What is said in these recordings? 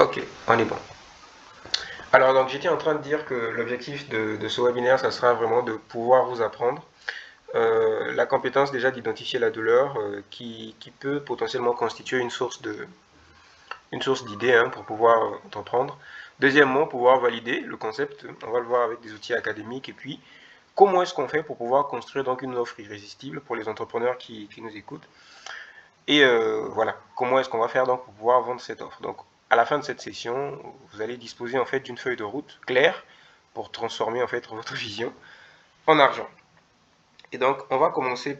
Ok, on est bon. Alors, donc, j'étais en train de dire que l'objectif de ce webinaire, ça sera vraiment de pouvoir vous apprendre la compétence déjà d'identifier la douleur qui peut potentiellement constituer une source d'idées pour pouvoir t'en prendre. Deuxièmement, pouvoir valider le concept, on va le voir avec des outils académiques. Et puis, comment est-ce qu'on fait pour pouvoir construire donc une offre irrésistible pour les entrepreneurs qui nous écoutent. Et voilà, comment est-ce qu'on va faire donc pour pouvoir vendre cette offre. Donc, à la fin de cette session, vous allez disposer en fait d'une feuille de route claire pour transformer en fait votre vision en argent. Et donc, on va commencer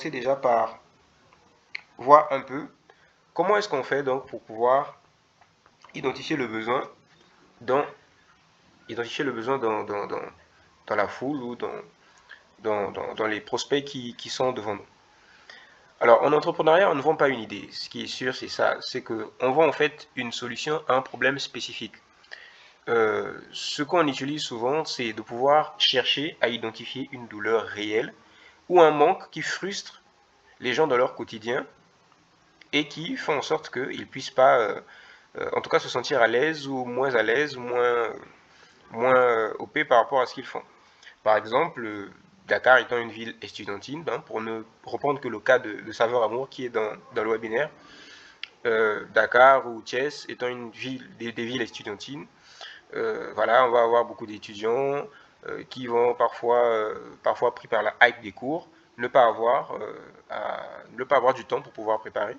déjà par voir un peu comment est-ce qu'on fait donc pour pouvoir identifier le besoin dans dans la foule ou dans les prospects qui sont devant nous. Alors, en entrepreneuriat, on ne vend pas une idée. Ce qui est sûr, c'est ça. C'est qu'on vend en fait une solution à un problème spécifique. Ce qu'on utilise souvent, c'est de pouvoir chercher à identifier une douleur réelle ou un manque qui frustre les gens dans leur quotidien et qui font en sorte qu'ils ne puissent pas, en tout cas, se sentir à l'aise, moins OP par rapport à ce qu'ils font. Par exemple, Dakar étant une ville estudiantine, pour ne reprendre que le cas de Saveur Amour qui est dans le webinaire, Dakar ou Thiès étant des villes estudiantines, voilà, on va avoir beaucoup d'étudiants qui vont parfois pris par la hype des cours, ne pas avoir du temps pour pouvoir préparer,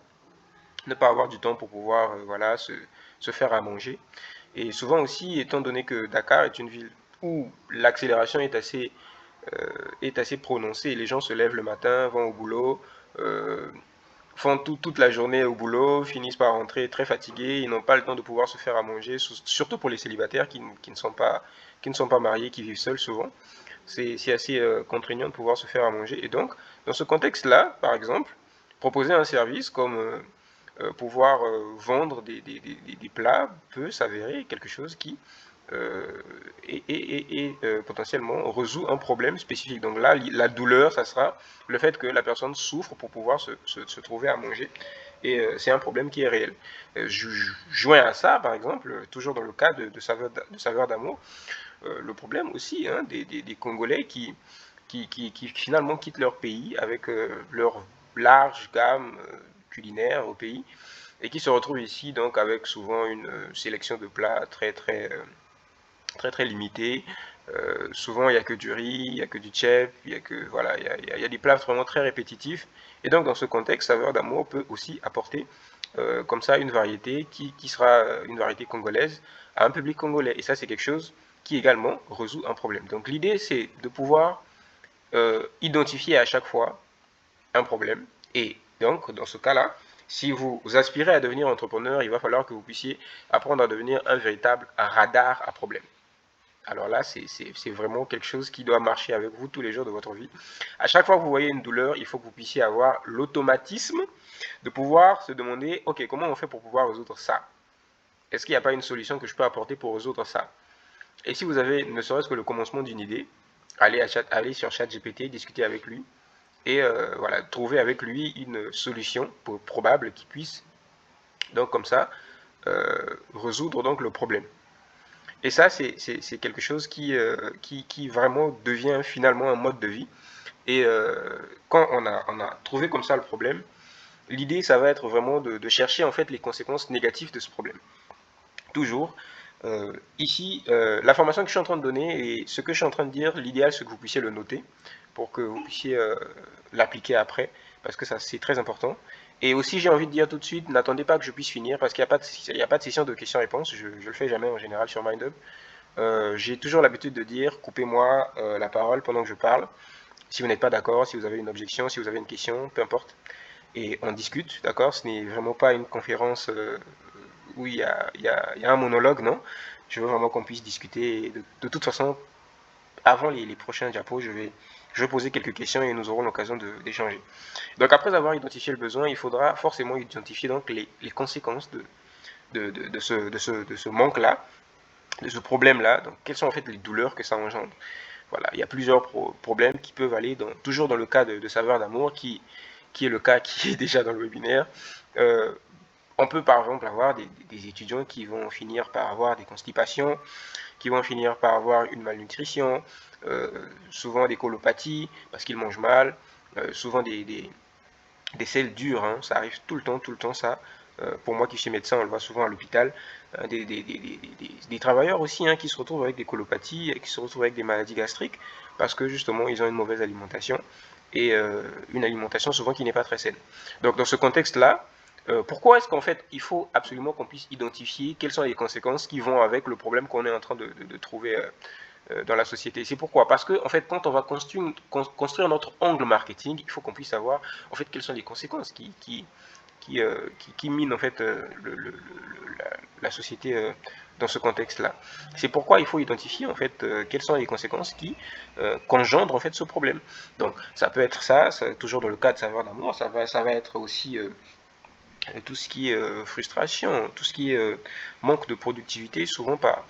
ne pas avoir du temps pour pouvoir voilà, se faire à manger. Et souvent aussi, étant donné que Dakar est une ville où l'accélération est assez prononcée, les gens se lèvent le matin, vont au boulot, font toute la journée au boulot, finissent par rentrer très fatigués, ils n'ont pas le temps de pouvoir se faire à manger, surtout pour les célibataires qui ne sont pas mariés, qui vivent seuls souvent. C'est assez contraignant de pouvoir se faire à manger. Et donc, dans ce contexte-là, par exemple, proposer un service comme pouvoir vendre des plats peut s'avérer quelque chose qui potentiellement résout un problème spécifique. Donc là, la douleur, ça sera le fait que la personne souffre pour pouvoir se trouver à manger. Et c'est un problème qui est réel. Joint à ça, par exemple, toujours dans le cas de saveur d'amour, le problème aussi des Congolais qui finalement quittent leur pays avec leur large gamme culinaire au pays et qui se retrouvent ici donc avec souvent une sélection de plats très limitée. Souvent il n'y a que du riz, il n'y a que du tchèp, il y a des plats vraiment très répétitifs. Et donc dans ce contexte, Saveur d'amour peut aussi apporter comme ça une variété qui sera une variété congolaise à un public congolais. Et ça c'est quelque chose qui également résout un problème. Donc l'idée c'est de pouvoir identifier à chaque fois un problème. Et donc, dans ce cas-là, si vous aspirez à devenir entrepreneur, il va falloir que vous puissiez apprendre à devenir un véritable radar à problème. Alors là, c'est vraiment quelque chose qui doit marcher avec vous tous les jours de votre vie. À chaque fois que vous voyez une douleur, il faut que vous puissiez avoir l'automatisme de pouvoir se demander, ok, comment on fait pour pouvoir résoudre ça? Est-ce qu'il n'y a pas une solution que je peux apporter pour résoudre ça? Et si vous avez ne serait-ce que le commencement d'une idée, allez sur ChatGPT, discuter avec lui, et voilà, trouver avec lui une solution probable qui puisse donc comme ça résoudre donc le problème. Et ça, c'est quelque chose qui vraiment devient finalement un mode de vie. Et quand on a trouvé comme ça le problème, l'idée, ça va être vraiment de chercher en fait les conséquences négatives de ce problème. Toujours. Ici, la formation que je suis en train de donner et ce que je suis en train de dire, l'idéal c'est que vous puissiez le noter pour que vous puissiez l'appliquer après, parce que ça c'est très important. Et aussi j'ai envie de dire tout de suite, n'attendez pas que je puisse finir, parce qu'il n'y a pas de session de questions-réponses, je ne le fais jamais en général sur MindUp. J'ai toujours l'habitude de dire, coupez-moi la parole pendant que je parle, si vous n'êtes pas d'accord, si vous avez une objection, si vous avez une question, peu importe. Et on discute, d'accord? Ce n'est vraiment pas une conférence où il y a un monologue, non. Je veux vraiment qu'on puisse discuter. Et de toute façon, avant les prochains diapos, je vais poser quelques questions et nous aurons l'occasion d'échanger. Donc après avoir identifié le besoin, il faudra forcément identifier donc les conséquences de ce manque-là, de ce problème-là. Donc quelles sont en fait les douleurs que ça engendre. Voilà, il y a plusieurs problèmes qui peuvent aller toujours dans le cas de Saveur d'amour, qui est le cas qui est déjà dans le webinaire. On peut par exemple avoir des étudiants qui vont finir par avoir des constipations, qui vont finir par avoir une malnutrition, souvent des colopathies parce qu'ils mangent mal, souvent des selles dures, hein, ça arrive tout le temps ça. Pour moi qui suis médecin, on le voit souvent à l'hôpital. Des travailleurs aussi hein, qui se retrouvent avec des colopathies, qui se retrouvent avec des maladies gastriques, parce que justement ils ont une mauvaise alimentation, et une alimentation souvent qui n'est pas très saine. Donc dans ce contexte-là, pourquoi est-ce qu'en fait il faut absolument qu'on puisse identifier quelles sont les conséquences qui vont avec le problème qu'on est en train de trouver dans la société. C'est pourquoi, parce que en fait, quand on va construire notre angle marketing, il faut qu'on puisse savoir en fait quelles sont les conséquences qui minent en fait la société dans ce contexte-là. C'est pourquoi il faut identifier en fait quelles sont les conséquences qui qu'engendre en fait ce problème. Donc ça peut être ça toujours dans le cas de saveur d'amour, ça va être aussi tout ce qui est frustration, tout ce qui est manque de productivité, souvent par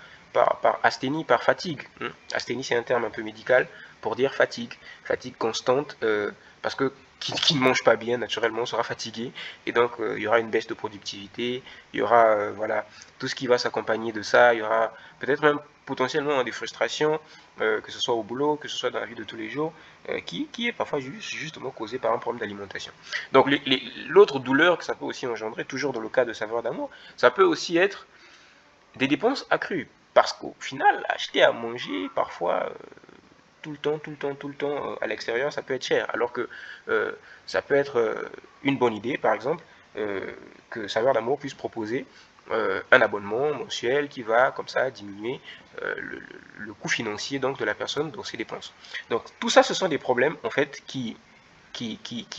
asthénie, par fatigue. Asthénie, c'est un terme un peu médical pour dire fatigue. Fatigue constante, parce que qui ne mange pas bien, naturellement, sera fatigué. Et donc, il y aura une baisse de productivité, il y aura voilà, tout ce qui va s'accompagner de ça. Il y aura peut-être même potentiellement des frustrations, que ce soit au boulot, que ce soit dans la vie de tous les jours, qui est parfois justement causée par un problème d'alimentation. Donc, l'autre douleur que ça peut aussi engendrer, toujours dans le cas de saveur d'amour, ça peut aussi être des dépenses accrues. Parce qu'au final, acheter à manger, parfois, tout le temps, à l'extérieur, ça peut être cher. Alors que ça peut être une bonne idée, par exemple, que Saveur d'amour puisse proposer un abonnement mensuel qui va, comme ça, diminuer le coût financier donc, de la personne dans ses dépenses. Donc, tout ça, ce sont des problèmes, en fait, qu'il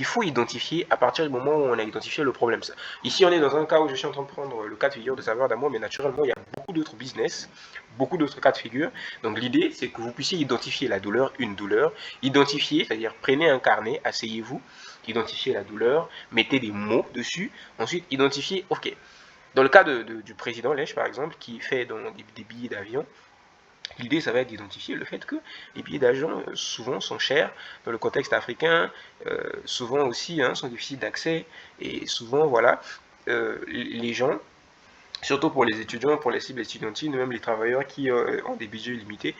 faut identifier à partir du moment où on a identifié le problème. Ici, on est dans un cas où je suis en train de prendre le cas de figure de Saveur d'amour, mais naturellement, il y a beaucoup d'autres business, beaucoup d'autres cas de figure. Donc, l'idée, c'est que vous puissiez identifier la douleur, une douleur, identifier, c'est-à-dire prenez un carnet, asseyez-vous, identifiez la douleur, mettez des mots dessus, ensuite identifiez, ok. Dans le cas du président Lèche, par exemple, qui fait des billets d'avion, l'idée, ça va être d'identifier le fait que les billets d'avion, souvent, sont chers dans le contexte africain, souvent aussi sont difficiles d'accès, et souvent, voilà, les gens, surtout pour les étudiants, pour les cibles étudiantines, même les travailleurs qui ont des budgets limités,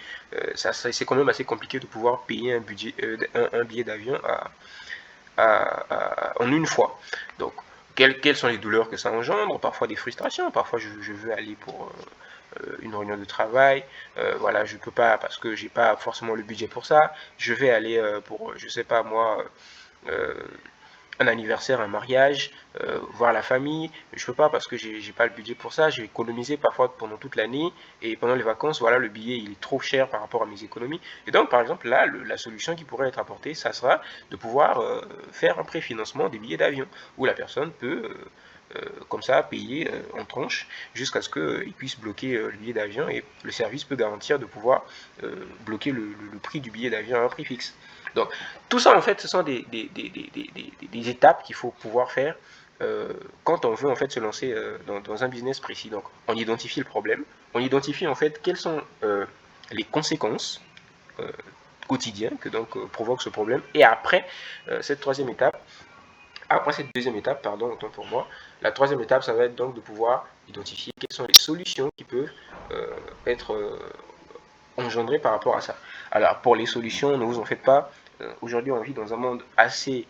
c'est quand même assez compliqué de pouvoir payer un billet d'avion en une fois. Donc, quelles sont les douleurs que ça engendre? Parfois des frustrations, parfois je veux aller pour une réunion de travail, voilà, je peux pas parce que j'ai pas forcément le budget pour ça, je vais aller pour, je sais pas moi, euh, un anniversaire, un mariage, voir la famille, je peux pas parce que j'ai pas le budget pour ça, j'ai économisé parfois pendant toute l'année, et pendant les vacances, voilà, le billet il est trop cher par rapport à mes économies, et donc par exemple là, la solution qui pourrait être apportée, ça sera de pouvoir faire un préfinancement des billets d'avion, où la personne peut comme ça, payer en tranche jusqu'à ce qu'il puisse bloquer le billet d'avion, et le service peut garantir de pouvoir bloquer le prix du billet d'avion à un prix fixe. Donc, tout ça, en fait, ce sont des étapes qu'il faut pouvoir faire quand on veut en fait se lancer dans un business précis. Donc, on identifie le problème, on identifie en fait quelles sont les conséquences quotidiennes que donc provoque ce problème, et après cette troisième étape, après cette deuxième étape, pardon, autant pour moi, la troisième étape, ça va être donc de pouvoir identifier quelles sont les solutions qui peuvent être engendrées par rapport à ça. Alors, pour les solutions, ne vous en faites pas. Aujourd'hui, on vit dans un monde assez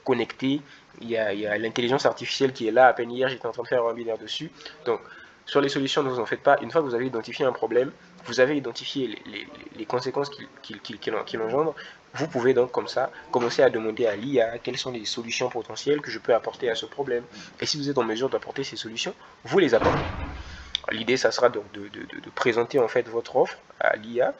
connecté. Il y a l'intelligence artificielle qui est là. À peine hier, j'étais en train de faire un webinaire dessus. Donc, sur les solutions, ne vous en faites pas. Une fois que vous avez identifié un problème, vous avez identifié les conséquences qu'il engendre, vous pouvez donc comme ça commencer à demander à l'IA quelles sont les solutions potentielles que je peux apporter à ce problème. Et si vous êtes en mesure d'apporter ces solutions, vous les apportez. L'idée, ça sera donc de présenter en fait votre offre à l'IA,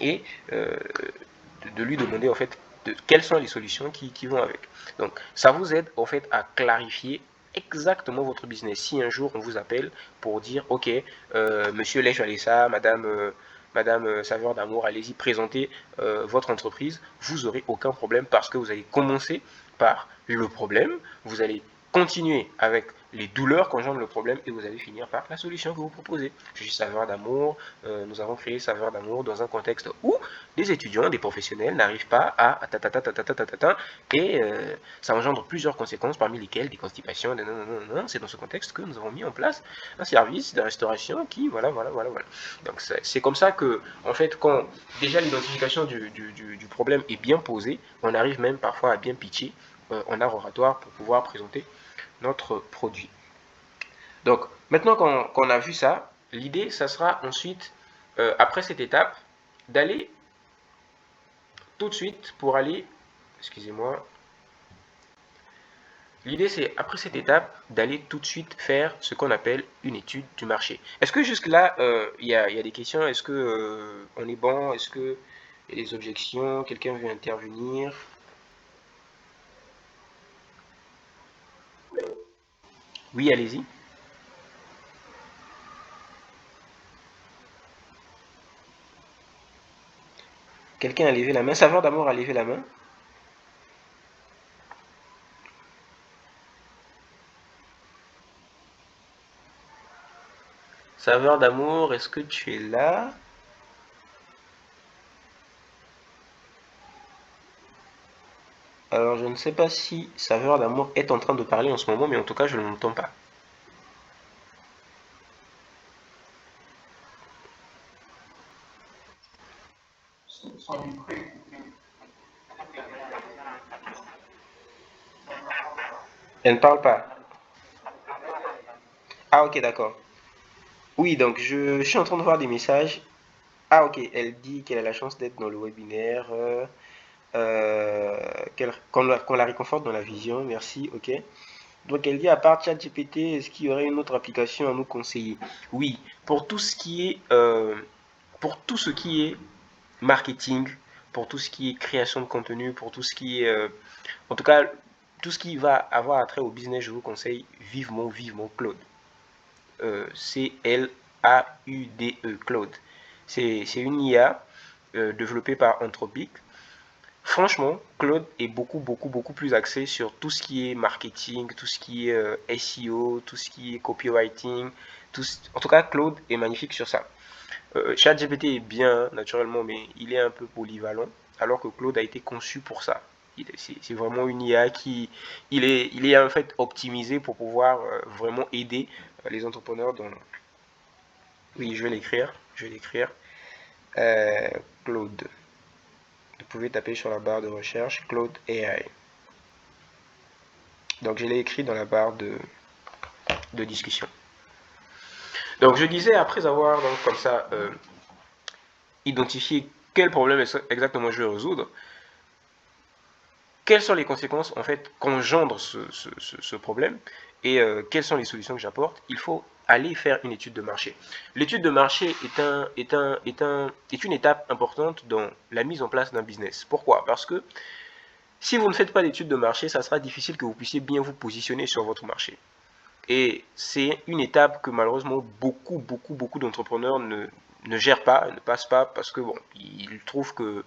et de lui demander en fait quelles sont les solutions qui vont avec. Donc ça vous aide en fait à clarifier exactement votre business. Si un jour on vous appelle pour dire ok, monsieur Lèche Alessa, madame Saveur d'amour, allez-y présenter votre entreprise, vous n'aurez aucun problème, parce que vous allez commencer par le problème, vous allez continuer avec les douleurs qu'engendre le problème et vous allez finir par la solution que vous proposez. Je suis Saveurs d'Amour, nous avons créé Saveurs d'Amour dans un contexte où des étudiants, des professionnels n'arrivent pas à et ça engendre plusieurs conséquences parmi lesquelles des constipations, c'est dans ce contexte que nous avons mis en place un service de restauration qui, voilà. Donc c'est comme ça que, en fait, quand déjà l'identification du problème est bien posée, on arrive même parfois à bien pitcher en art oratoire pour pouvoir présenter notre produit. Donc, maintenant qu'on a vu ça, l'idée, ça sera ensuite, après cette étape, d'aller tout de suite pour aller, excusez-moi, l'idée c'est, après cette étape, d'aller tout de suite faire ce qu'on appelle une étude du marché. Est-ce que jusque-là, il y a des questions? Est-ce que on est bon? Est-ce que il y a des objections? Quelqu'un veut intervenir? Oui, allez-y. Quelqu'un a levé la main. Saveur d'amour a levé la main. Saveur d'amour, est-ce que tu es là? Alors, je ne sais pas si Saveur d'amour est en train de parler en ce moment, mais en tout cas, je ne l'entends pas. Elle ne parle pas. Ah, ok, d'accord. Oui, donc je suis en train de voir des messages. Ah, ok, elle dit qu'elle a la chance d'être dans le webinaire, qu'on la réconforte dans la vision, merci, ok. Donc elle dit, à part ChatGPT, est-ce qu'il y aurait une autre application à nous conseiller? Oui, pour tout ce qui est, pour tout ce qui est marketing, pour tout ce qui est création de contenu, pour tout ce qui est, en tout cas, tout ce qui va avoir attrait au business, je vous conseille vivement Claude. C-L-A-U-D-E, Claude. C'est une IA développée par Anthropic. Franchement, Claude est beaucoup plus axé sur tout ce qui est marketing, tout ce qui est SEO, tout ce qui est copywriting. En tout cas, Claude est magnifique sur ça. ChatGPT est bien, naturellement, mais il est un peu polyvalent, alors que Claude a été conçu pour ça. C'est vraiment une IA qui il est en fait optimisé pour pouvoir vraiment aider les entrepreneurs dans. Oui, je vais l'écrire. Euh, Claude. Vous pouvez taper sur la barre de recherche Claude AI. Donc je l'ai écrit dans la barre de discussion. Donc je disais, après avoir donc comme ça identifié quel problème exactement je vais résoudre, quelles sont les conséquences en fait qu'engendre ce problème et quelles sont les solutions que j'apporte, il faut aller faire une étude de marché. L'étude de marché est une étape importante dans la mise en place d'un business. Pourquoi? Parce que si vous ne faites pas d'étude de marché, ça sera difficile que vous puissiez bien vous positionner sur votre marché. Et c'est une étape que malheureusement beaucoup d'entrepreneurs ne gèrent pas, ne passent pas, parce que bon, ils trouvent que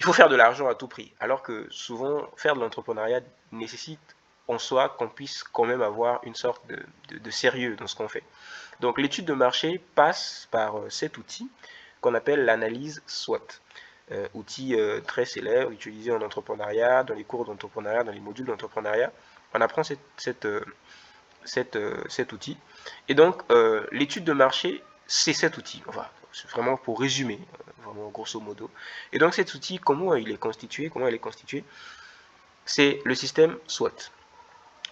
il faut faire de l'argent à tout prix. Alors que souvent, faire de l'entrepreneuriat nécessite en soi qu'on puisse quand même avoir une sorte de sérieux dans ce qu'on fait. Donc l'étude de marché passe par cet outil qu'on appelle l'analyse SWOT. Outil très célèbre, utilisé en entrepreneuriat, dans les cours d'entrepreneuriat, dans les modules d'entrepreneuriat. On apprend cet outil. Et donc, l'étude de marché, c'est cet outil. Enfin, c'est vraiment pour résumer, vraiment grosso modo. Et donc, cet outil, comment il est constitué? Comment il est constitué? C'est le système SWOT.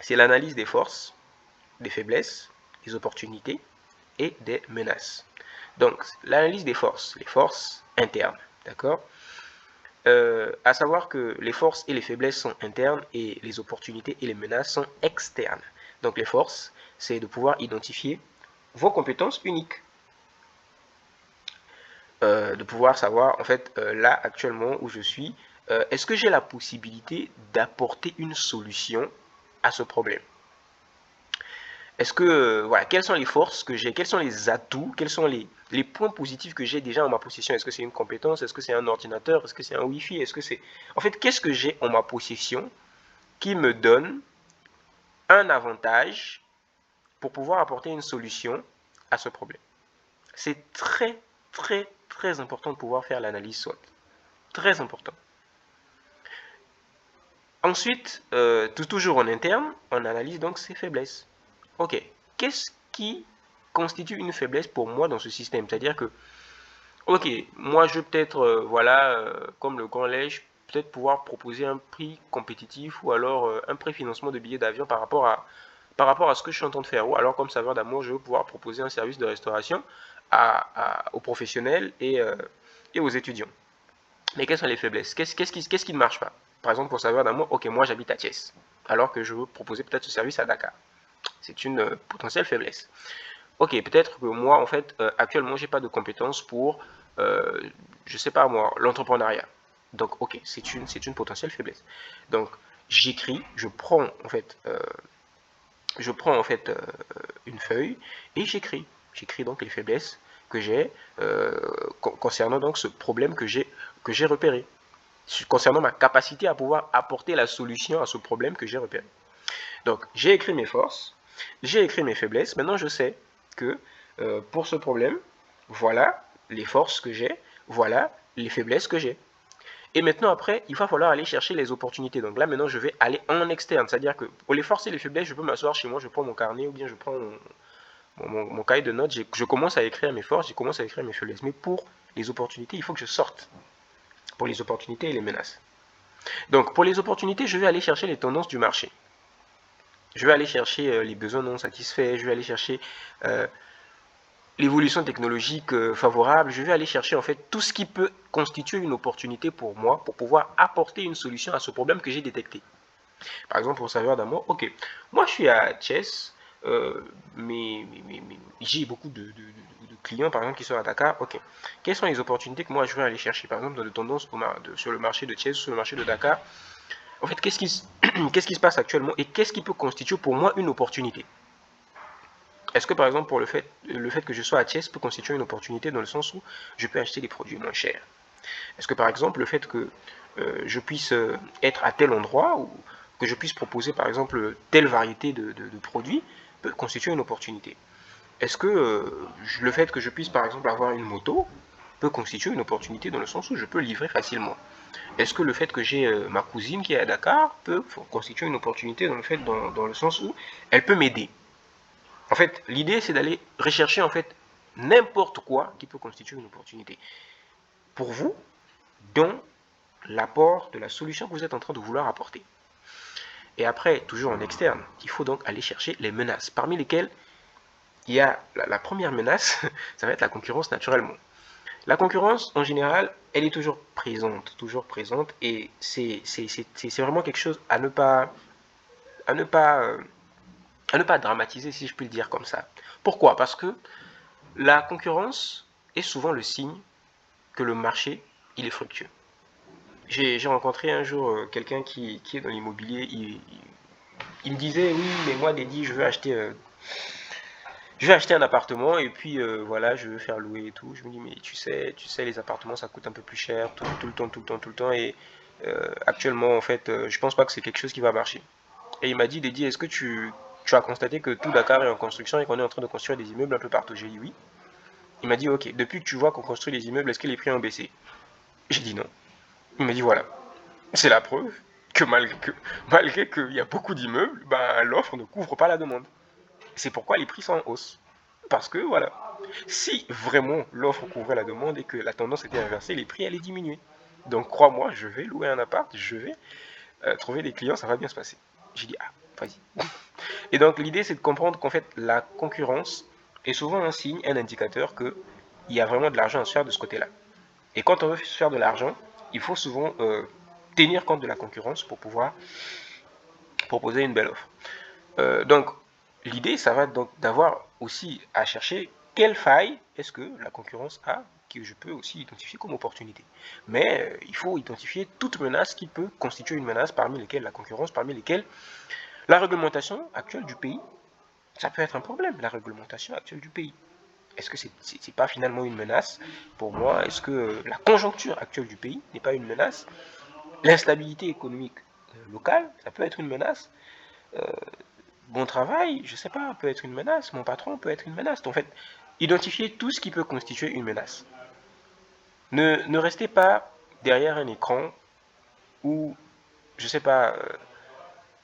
C'est l'analyse des forces, des faiblesses, des opportunités et des menaces. Donc, l'analyse des forces, les forces internes, d'accord? À savoir que les forces et les faiblesses sont internes et les opportunités et les menaces sont externes. Donc les forces, c'est de pouvoir identifier vos compétences uniques. De pouvoir savoir, en fait, là, actuellement, où je suis, est-ce que j'ai la possibilité d'apporter une solution à ce problème? Est-ce que, voilà, quelles sont les forces que j'ai? Quels sont les atouts? Quels sont les points positifs que j'ai déjà en ma possession? Est-ce que c'est une compétence? Est-ce que c'est un ordinateur? Est-ce que c'est un Wi-Fi? Est-ce que c'est. En fait, qu'est-ce que j'ai en ma possession qui me donne un avantage pour pouvoir apporter une solution à ce problème. C'est très, très, très important de pouvoir faire l'analyse SWOT. Très important. Ensuite, toujours en interne, on analyse donc ses faiblesses. Ok, qu'est-ce qui constitue une faiblesse pour moi dans ce système? C'est-à-dire que, ok, moi je vais peut-être, comme le Grand Lège, peut-être pouvoir proposer un prix compétitif ou alors un préfinancement de billets d'avion par rapport à ce que je suis en train de faire. Ou alors comme saveur d'amour, je vais pouvoir proposer un service de restauration aux professionnels et aux étudiants. Mais quelles sont les faiblesses? Qu'est-ce qui ne marche pas? Par exemple, pour saveur d'amour, ok, moi j'habite à Thiès, alors que je veux proposer peut-être ce service à Dakar. C'est une potentielle faiblesse. Ok, peut-être que moi, en fait, actuellement, j'ai pas de compétences pour, je sais pas moi, l'entrepreneuriat. Donc, ok, c'est une potentielle faiblesse. Donc, j'écris, je prends en fait une feuille et j'écris. J'écris donc les faiblesses que j'ai concernant donc ce problème que j'ai repéré, concernant ma capacité à pouvoir apporter la solution à ce problème que j'ai repéré. Donc, j'ai écrit mes forces, j'ai écrit mes faiblesses. Maintenant, je sais que pour ce problème, voilà les forces que j'ai, voilà les faiblesses que j'ai. Et maintenant, après, il va falloir aller chercher les opportunités. Donc là, maintenant, je vais aller en externe. C'est-à-dire que pour les forces et les faiblesses, je peux m'asseoir chez moi, je prends mon carnet ou bien je prends mon cahier de notes, je commence à écrire mes forces, je commence à écrire mes faiblesses. Mais pour les opportunités, il faut que je sorte. Pour les opportunités et les menaces. Donc, pour les opportunités, je vais aller chercher les tendances du marché. Je vais aller chercher les besoins non satisfaits, je vais aller chercher l'évolution technologique favorable, je vais aller chercher en fait tout ce qui peut constituer une opportunité pour moi pour pouvoir apporter une solution à ce problème que j'ai détecté. Par exemple, pour saveur d'amour, ok, moi je suis à Thiès, mais j'ai beaucoup de clients par exemple qui sont à Dakar, ok. Quelles sont les opportunités que moi je vais aller chercher par exemple dans les tendances sur le marché de Thiès, sur le marché de Dakar? En fait, qu'est-ce qui se passe actuellement et qu'est-ce qui peut constituer pour moi une opportunité? Est-ce que par exemple pour le fait que je sois à Thiès peut constituer une opportunité dans le sens où je peux acheter des produits moins chers? Est-ce que par exemple le fait que je puisse être à tel endroit ou que je puisse proposer par exemple telle variété de produits peut constituer une opportunité? Est-ce que le fait que je puisse par exemple avoir une moto peut constituer une opportunité dans le sens où je peux livrer facilement? Est-ce que le fait que j'ai ma cousine qui est à Dakar peut constituer une opportunité dans le sens où elle peut m'aider? En fait, l'idée c'est d'aller rechercher en fait n'importe quoi qui peut constituer une opportunité pour vous dans l'apport de la solution que vous êtes en train de vouloir apporter. Et après, toujours en externe, il faut donc aller chercher les menaces, parmi lesquelles il y a la première menace, ça va être la concurrence naturellement. La concurrence, en général, elle est toujours présente, et c'est vraiment quelque chose à ne pas, à ne pas dramatiser, si je puis le dire comme ça. Pourquoi? Parce que la concurrence est souvent le signe que le marché, il est fructueux. J'ai rencontré un jour quelqu'un qui est dans l'immobilier, il me disait, oui, mais moi, Dédi, je vais acheter un appartement et puis voilà, je veux faire louer et tout. Je me dis, mais tu sais, les appartements, ça coûte un peu plus cher tout le temps, tout le temps, tout le temps. Et actuellement, en fait, je pense pas que c'est quelque chose qui va marcher. Et il m'a dit, Dédi, est-ce que tu as constaté que tout Dakar est en construction et qu'on est en train de construire des immeubles un peu partout? J'ai dit oui. Il m'a dit, ok, depuis que tu vois qu'on construit des immeubles, est-ce que les prix ont baissé? J'ai dit non. Il m'a dit, voilà, c'est la preuve que malgré qu'il y a beaucoup d'immeubles, ben, l'offre ne couvre pas la demande. C'est pourquoi les prix sont en hausse. Parce que voilà, si vraiment l'offre couvrait la demande et que la tendance était inversée, les prix allaient diminuer. Donc crois-moi, je vais louer un appart, je vais trouver des clients, ça va bien se passer. J'ai dit, ah, vas-y. Et donc l'idée c'est de comprendre qu'en fait la concurrence est souvent un signe, un indicateur qu'il y a vraiment de l'argent à se faire de ce côté-là. Et quand on veut se faire de l'argent, il faut souvent tenir compte de la concurrence pour pouvoir proposer une belle offre. Donc, l'idée, ça va donc d'avoir aussi à chercher quelle faille est-ce que la concurrence a, que je peux aussi identifier comme opportunité. Mais il faut identifier toute menace qui peut constituer une menace, parmi lesquelles la concurrence, parmi lesquelles la réglementation actuelle du pays. Ça peut être un problème, la réglementation actuelle du pays. Est-ce que c'est pas finalement une menace pour moi? Est-ce que la conjoncture actuelle du pays n'est pas une menace? L'instabilité économique locale, ça peut être une menace. mon travail, je sais pas, peut être une menace, mon patron peut être une menace. En fait, identifiez tout ce qui peut constituer une menace. Ne restez pas derrière un écran ou, je sais pas,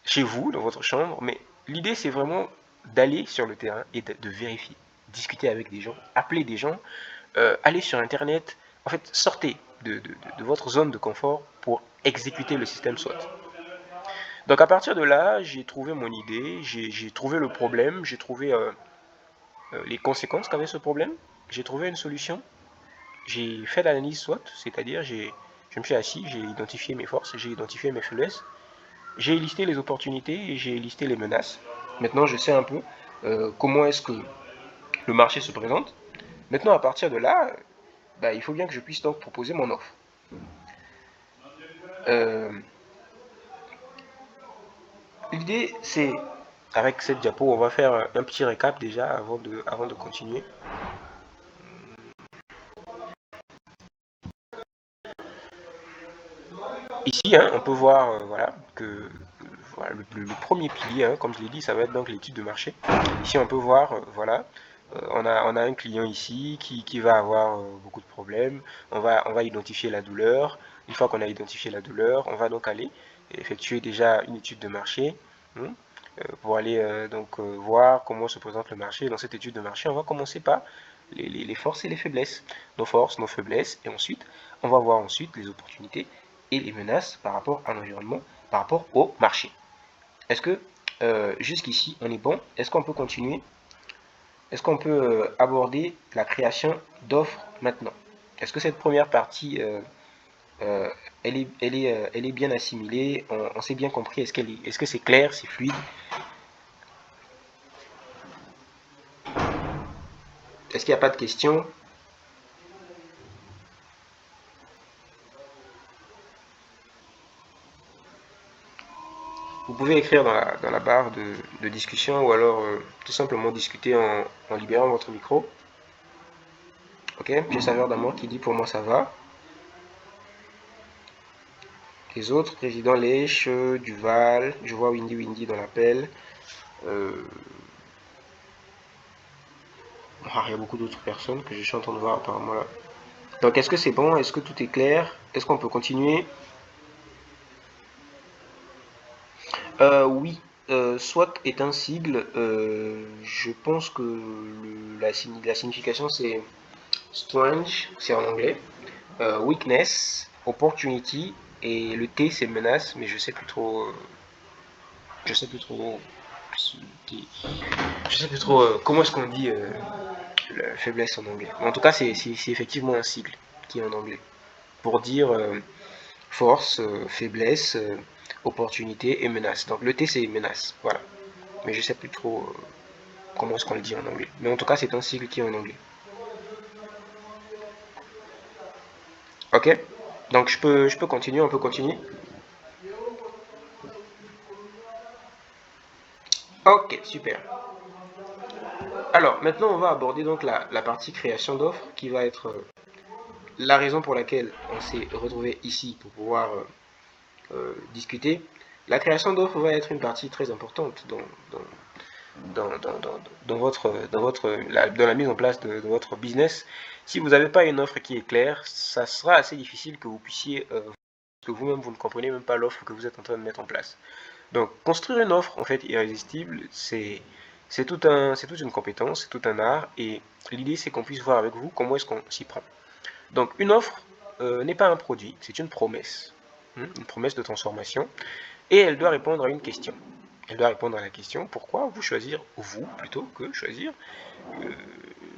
chez vous, dans votre chambre, mais l'idée c'est vraiment d'aller sur le terrain et de vérifier, discuter avec des gens, appeler des gens, aller sur Internet, en fait, sortez de votre zone de confort pour exécuter le système SWOT. Donc à partir de là, j'ai trouvé mon idée, j'ai trouvé le problème, j'ai trouvé les conséquences qu'avait ce problème, j'ai trouvé une solution, j'ai fait l'analyse SWOT, c'est-à-dire je me suis assis, j'ai identifié mes forces, j'ai identifié mes faiblesses, j'ai listé les opportunités et j'ai listé les menaces. Maintenant, je sais un peu comment est-ce que le marché se présente. Maintenant, à partir de là, bah, il faut bien que je puisse donc proposer mon offre. L'idée, c'est, avec cette diapo, on va faire un petit récap déjà avant de continuer. Ici, hein, on peut voir voilà, que voilà, le premier pilier, hein, comme je l'ai dit, ça va être donc l'étude de marché. Ici, on peut voir, voilà, on a un client ici qui va avoir beaucoup de problèmes. On va identifier la douleur. Une fois qu'on a identifié la douleur, on va donc aller effectuer déjà une étude de marché hein, pour aller voir comment se présente le marché. Dans cette étude de marché, on va commencer par les forces et les faiblesses. Nos forces, nos faiblesses, et ensuite, on va voir ensuite les opportunités et les menaces par rapport à l'environnement, par rapport au marché. Est-ce que jusqu'ici, on est bon? Est-ce qu'on peut continuer? Est-ce qu'on peut aborder la création d'offres maintenant? Est-ce que cette première partie, elle est bien assimilée? On s'est bien compris? Est-ce que c'est clair, c'est fluide? Est-ce qu'il n'y a pas de questions? Vous pouvez écrire dans la barre de discussion ou alors tout simplement discuter en libérant votre micro. Ok, j'ai Saveur d'amour qui dit pour moi ça va. Les autres, Président Lèche, Duval, je vois Windy dans l'appel. Il y a beaucoup d'autres personnes que je suis en train de voir apparemment là. Donc est-ce que c'est bon? Est-ce que tout est clair? Est-ce qu'on peut continuer? Oui, SWOT est un sigle. Je pense que la signification c'est strange, c'est en anglais. Weakness, opportunity et le T c'est menace, mais je sais plus trop. Je sais plus trop. Je sais plus trop comment est-ce qu'on dit la faiblesse en anglais. En tout cas, c'est effectivement un sigle qui est en anglais pour dire force, faiblesse, opportunité et menace. Donc le T c'est menace, voilà. Mais je sais plus trop comment est-ce qu'on le dit en anglais. Mais en tout cas, c'est un sigle qui est en anglais. Ok. Donc je peux continuer, on peut continuer. Ok, super. Alors maintenant, on va aborder donc la partie création d'offres qui va être la raison pour laquelle on s'est retrouvé ici pour pouvoir discuter. La création d'offres va être une partie très importante dans la mise en place de votre business. Si vous n'avez pas une offre qui est claire, ça sera assez difficile que vous puissiez, que vous-même vous ne comprenez même pas l'offre que vous êtes en train de mettre en place. Donc construire une offre en fait irrésistible, c'est toute une compétence, c'est tout un art, et l'idée c'est qu'on puisse voir avec vous comment est-ce qu'on s'y prend. Donc une offre n'est pas un produit, c'est une promesse de transformation, et elle doit répondre à une question. Elle doit répondre à la question pourquoi vous choisir vous plutôt que choisir euh,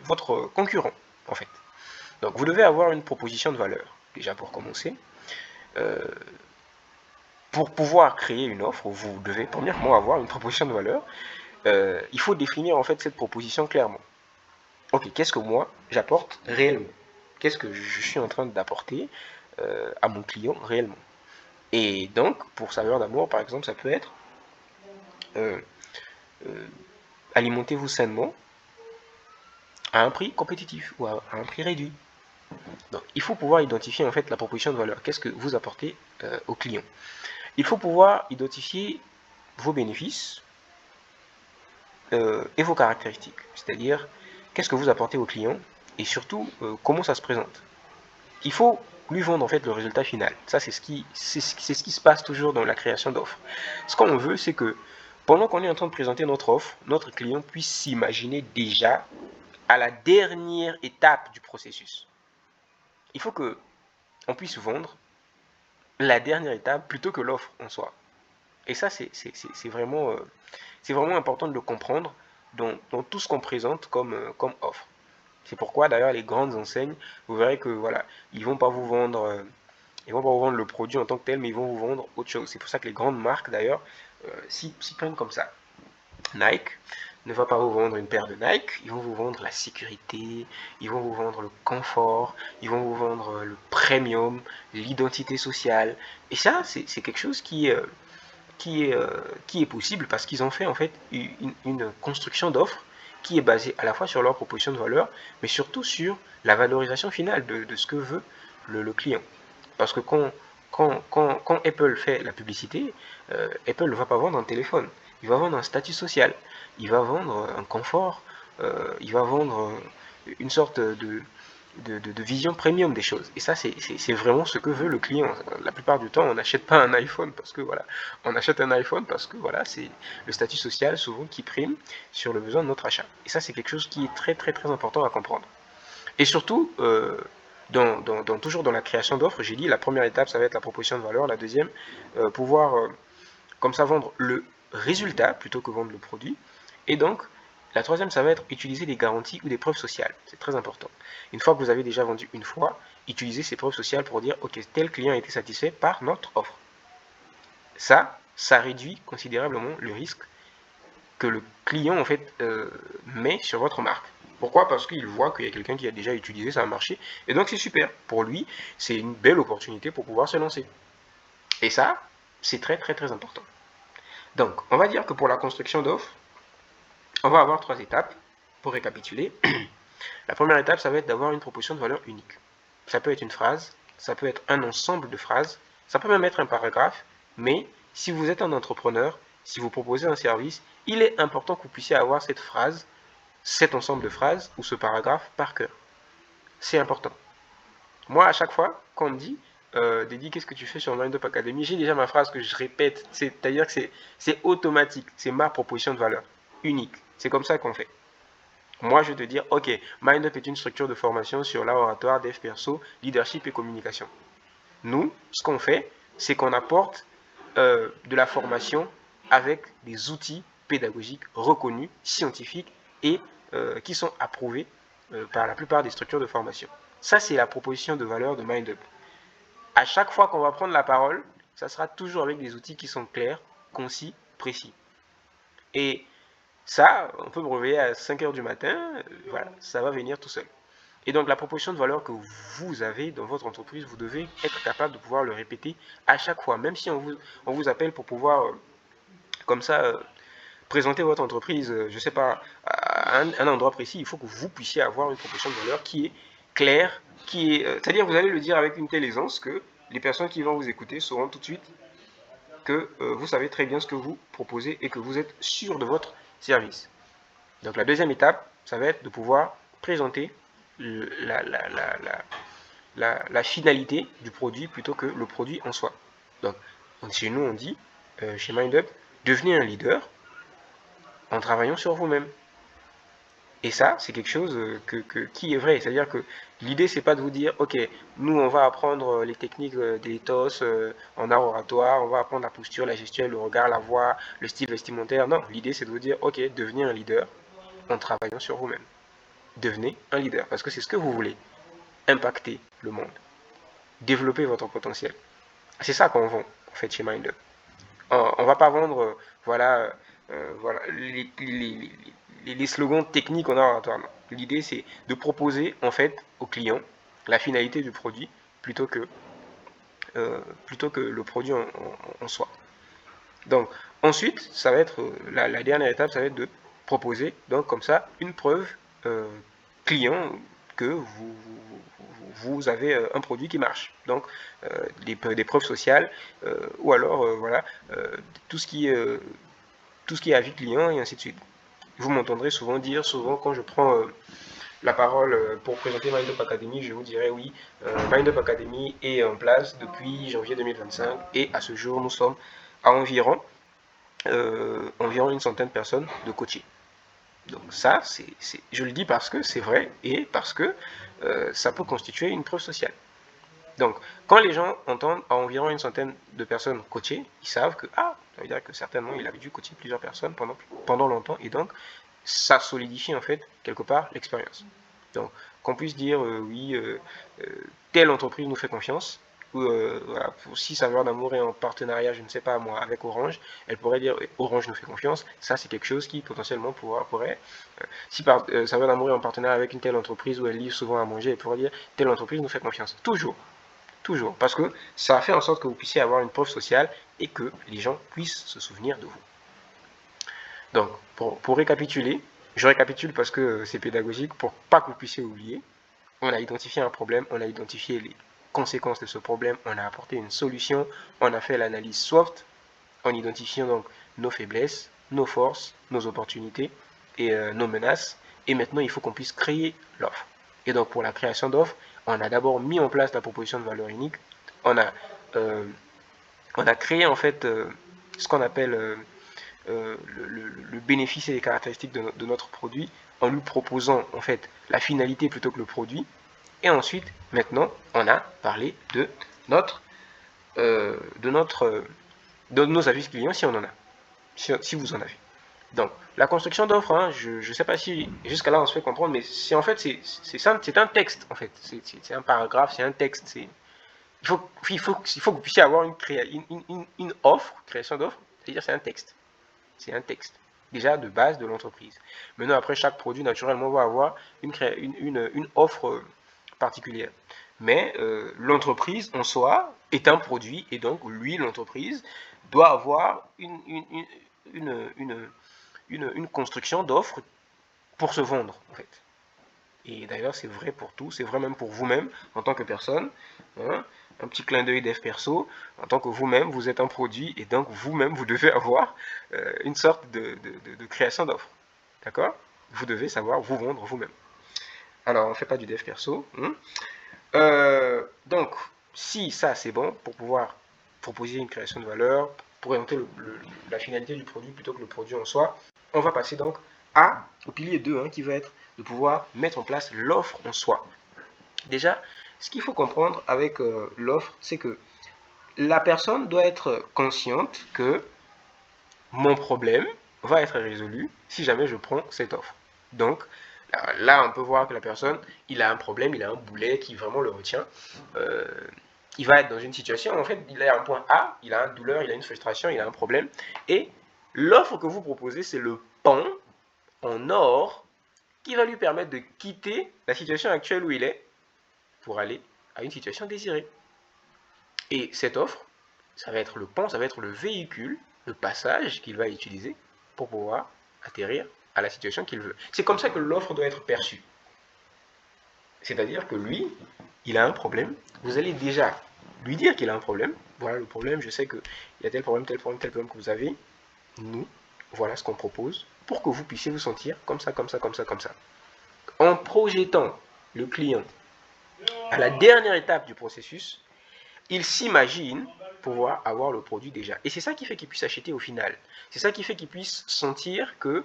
votre concurrent en fait. Donc vous devez avoir une proposition de valeur déjà pour commencer. Euh, pour pouvoir créer une offre, vous devez premièrement avoir une proposition de valeur. Il faut définir en fait cette proposition clairement. Ok, qu'est-ce que moi j'apporte réellement? Qu'est-ce que je suis en train d'apporter à mon client réellement? Et donc, pour Saveur d'amour, par exemple, ça peut être euh, euh, alimentez-vous sainement à un prix compétitif ou à un prix réduit. Donc, il faut pouvoir identifier en fait la proposition de valeur. Qu'est-ce que vous apportez au client? Il faut pouvoir identifier vos bénéfices et vos caractéristiques. C'est-à-dire, qu'est-ce que vous apportez au client et surtout, comment ça se présente. Il faut lui vendre en fait le résultat final. Ça, c'est ce qui se passe toujours dans la création d'offres. Ce qu'on veut, c'est que pendant qu'on est en train de présenter notre offre, notre client puisse s'imaginer déjà à la dernière étape du processus. Il faut que on puisse vendre la dernière étape plutôt que l'offre en soi. Et ça, c'est vraiment, vraiment important de le comprendre dans tout ce qu'on présente comme offre. C'est pourquoi d'ailleurs les grandes enseignes, vous verrez que voilà, ils vont pas vous vendre, ils vont pas vous vendre le produit en tant que tel, mais ils vont vous vendre autre chose. C'est pour ça que les grandes marques d'ailleurs s'y prennent comme ça. Nike ne va pas vous vendre une paire de Nike, ils vont vous vendre la sécurité, ils vont vous vendre le confort, ils vont vous vendre le premium, l'identité sociale. Et ça, c'est quelque chose qui est possible parce qu'ils ont fait en fait une construction d'offres qui est basée à la fois sur leur proposition de valeur, mais surtout sur la valorisation finale de ce que veut le client. Parce que quand Apple fait la publicité, Apple ne va pas vendre un téléphone, il va vendre un statut social, il va vendre un confort, il va vendre une sorte de vision premium des choses. Et ça, c'est vraiment ce que veut le client. La plupart du temps, on n'achète pas un iPhone parce que voilà, on achète un iPhone parce que voilà, c'est le statut social souvent qui prime sur le besoin de notre achat. Et ça, c'est quelque chose qui est très très très important à comprendre. Et surtout, toujours dans la création d'offres, j'ai dit la première étape, ça va être la proposition de valeur. La deuxième, pouvoir comme ça vendre le résultat plutôt que vendre le produit. Et donc, la troisième, ça va être utiliser des garanties ou des preuves sociales. C'est très important. Une fois que vous avez déjà vendu une fois, utilisez ces preuves sociales pour dire, ok, tel client a été satisfait par notre offre. Ça réduit considérablement le risque que le client en fait met sur votre marque. Pourquoi? Parce qu'il voit qu'il y a quelqu'un qui a déjà utilisé, ça a marché. Et donc c'est super. Pour lui, c'est une belle opportunité pour pouvoir se lancer. Et ça, c'est très très très important. Donc, on va dire que pour la construction d'offres, on va avoir 3 étapes. Pour récapituler, la première étape, ça va être d'avoir une proposition de valeur unique. Ça peut être une phrase, ça peut être un ensemble de phrases, ça peut même être un paragraphe, mais si vous êtes un entrepreneur, si vous proposez un service, il est important que vous puissiez avoir cette phrase, cet ensemble de phrases ou ce paragraphe par cœur. C'est important. Moi, à chaque fois, quand on me dit, Dédi, qu'est-ce que tu fais sur MindUp Academy, j'ai déjà ma phrase que je répète, c'est-à-dire que c'est automatique, c'est ma proposition de valeur, unique. C'est comme ça qu'on fait. Moi, je vais te dire, ok, MindUp est une structure de formation sur l'art oratoire, dev perso, leadership et communication. Nous, ce qu'on fait, c'est qu'on apporte de la formation avec des outils pédagogiques reconnus, scientifiques et qui sont approuvés par la plupart des structures de formation. Ça, c'est la proposition de valeur de MindUp. À chaque fois qu'on va prendre la parole, ça sera toujours avec des outils qui sont clairs, concis, précis. Et ça, on peut me réveiller à 5 heures du matin, voilà, ça va venir tout seul. Et donc la proposition de valeur que vous avez dans votre entreprise, vous devez être capable de pouvoir le répéter à chaque fois, même si on vous appelle pour pouvoir, comme ça, présenter votre entreprise, je ne sais pas, à un endroit précis, il faut que vous puissiez avoir une proposition de valeur qui est claire, c'est-à-dire vous allez le dire avec une telle aisance que les personnes qui vont vous écouter sauront tout de suite que vous savez très bien ce que vous proposez et que vous êtes sûr de votre service. Donc la deuxième étape, ça va être de pouvoir présenter la finalité du produit plutôt que le produit en soi. Donc chez nous on dit, chez MindUp, devenez un leader en travaillant sur vous-même. Et ça, c'est quelque chose qui est vrai. C'est-à-dire que l'idée, c'est pas de vous dire, ok, nous, on va apprendre les techniques d'ethos en art oratoire, on va apprendre la posture, la gestuelle, le regard, la voix, le style vestimentaire. Non, l'idée, c'est de vous dire, ok, devenez un leader en travaillant sur vous-même. Devenez un leader, parce que c'est ce que vous voulez. Impacter le monde. Développer votre potentiel. C'est ça qu'on vend, en fait, chez MindUp. On va pas vendre, voilà, les slogans techniques en art oratoire. L'idée, c'est de proposer, en fait, au client la finalité du produit plutôt que, le produit en soi. Donc, ensuite, ça va être, la dernière étape, ça va être de proposer, donc, comme ça, une preuve client que vous avez un produit qui marche. Donc, des preuves sociales, ou alors, voilà, tout ce qui est avis client et ainsi de suite. vous m'entendrez souvent dire, souvent quand je prends la parole pour présenter Mind Up Academy, je vous dirai oui, Mind Up Academy est en place depuis janvier 2025 et à ce jour, nous sommes à environ une centaine de personnes de coachés. Donc ça, je le dis parce que c'est vrai et parce que ça peut constituer une preuve sociale. Donc, quand les gens entendent à environ une centaine de personnes coachées, ils savent que, ça veut dire que certainement, il avait dû coacher plusieurs personnes pendant longtemps, et donc, ça solidifie en fait, quelque part, l'expérience. Donc, qu'on puisse dire, oui, telle entreprise nous fait confiance, ou voilà, si Saveur d'amour est en partenariat, je ne sais pas moi, avec Orange, elle pourrait dire Orange nous fait confiance. Ça, c'est quelque chose qui potentiellement pourrait. Si Saveur d'amour est en partenariat avec une telle entreprise où elle livre souvent à manger, elle pourrait dire telle entreprise nous fait confiance. Toujours. Toujours. Parce que ça fait en sorte que vous puissiez avoir une preuve sociale et que les gens puissent se souvenir de vous. Donc, pour récapituler, je récapitule parce que c'est pédagogique, pour pas que vous puissiez oublier. On a identifié un problème, on a identifié les conséquences de ce problème, on a apporté une solution, on a fait l'analyse SWOT en identifiant donc nos faiblesses, nos forces, nos opportunités et nos menaces. Et maintenant, il faut qu'on puisse créer l'offre. Et donc, pour la création d'offres, on a d'abord mis en place la proposition de valeur unique. On a créé en fait ce qu'on appelle le bénéfice et les caractéristiques de notre produit en lui proposant en fait la finalité plutôt que le produit. Et ensuite, maintenant, on a parlé de nos avis clients si on en a, si vous en avez. Donc, la construction d'offres, hein, je ne sais pas si jusqu'à là on se fait comprendre, mais c'est en fait c'est un texte en fait, c'est un paragraphe, c'est un texte. Il faut que vous puissiez avoir une offre, création d'offre, c'est-à-dire c'est un texte. C'est un texte, déjà de base de l'entreprise. Maintenant, après, chaque produit, naturellement, va avoir une offre particulière. Mais l'entreprise, en soi, est un produit, et donc, lui, l'entreprise, doit avoir une construction d'offres pour se vendre, en fait. Et d'ailleurs, c'est vrai pour tout, c'est vrai même pour vous-même, en tant que personne. Hein, un petit clin d'œil dev perso, en tant que vous-même, vous êtes un produit, et donc vous-même, vous devez avoir une sorte de création d'offres. D'accord? Vous devez savoir vous vendre vous-même. Alors, on ne fait pas du dev perso. Donc, si ça, c'est bon, pour pouvoir proposer une création de valeur, pour présenter la finalité du produit plutôt que le produit en soi, on va passer donc au pilier 2, hein, qui va être de pouvoir mettre en place l'offre en soi. Déjà, ce qu'il faut comprendre avec l'offre, c'est que la personne doit être consciente que mon problème va être résolu si jamais je prends cette offre. Donc, là, on peut voir que la personne, il a un problème, il a un boulet qui vraiment le retient. Il va être dans une situation, en fait, il a un point A, il a une douleur, il a une frustration, il a un problème. Et l'offre que vous proposez, c'est le pont en or qui va lui permettre de quitter la situation actuelle où il est pour aller à une situation désirée. Et cette offre, ça va être le pont, ça va être le véhicule, le passage qu'il va utiliser pour pouvoir atterrir à la situation qu'il veut. C'est comme ça que l'offre doit être perçue. C'est-à-dire que lui, il a un problème. Vous allez déjà lui dire qu'il a un problème. Voilà le problème, je sais qu'il y a tel problème, tel problème, tel problème que vous avez. Nous, voilà ce qu'on propose pour que vous puissiez vous sentir comme ça, comme ça, comme ça, comme ça. En projetant le client à la dernière étape du processus, il s'imagine pouvoir avoir le produit déjà. Et c'est ça qui fait qu'il puisse acheter au final. C'est ça qui fait qu'il puisse sentir que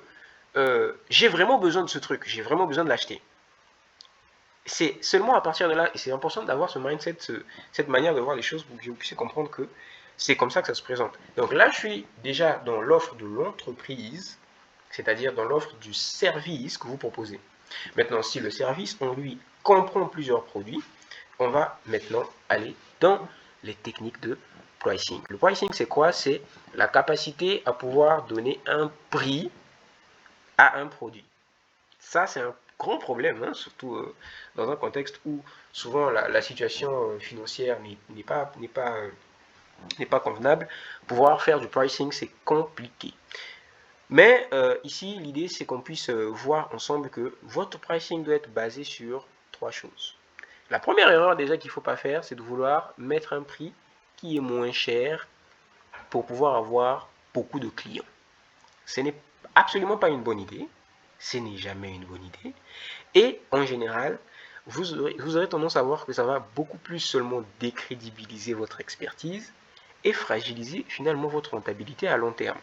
j'ai vraiment besoin de ce truc, j'ai vraiment besoin de l'acheter. C'est seulement à partir de là, et c'est important d'avoir ce mindset, cette manière de voir les choses pour que vous puissiez comprendre que c'est comme ça que ça se présente. Donc là, je suis déjà dans l'offre de l'entreprise, c'est-à-dire dans l'offre du service que vous proposez. Maintenant, si le service, en lui, comprend plusieurs produits, on va maintenant aller dans les techniques de pricing. Le pricing, c'est quoi? C'est la capacité à pouvoir donner un prix à un produit. Ça, c'est un grand problème, hein, surtout dans un contexte où souvent la situation financière n'est pas convenable. Pouvoir faire du pricing, c'est compliqué. Mais ici, l'idée, c'est qu'on puisse voir ensemble que votre pricing doit être basé sur 3 choses. La première erreur déjà qu'il ne faut pas faire, c'est de vouloir mettre un prix qui est moins cher pour pouvoir avoir beaucoup de clients. Ce n'est absolument pas une bonne idée. ce n'est jamais une bonne idée. Et en général, vous aurez tendance à voir que ça va beaucoup plus seulement décrédibiliser votre expertise et fragiliser finalement votre rentabilité à long terme.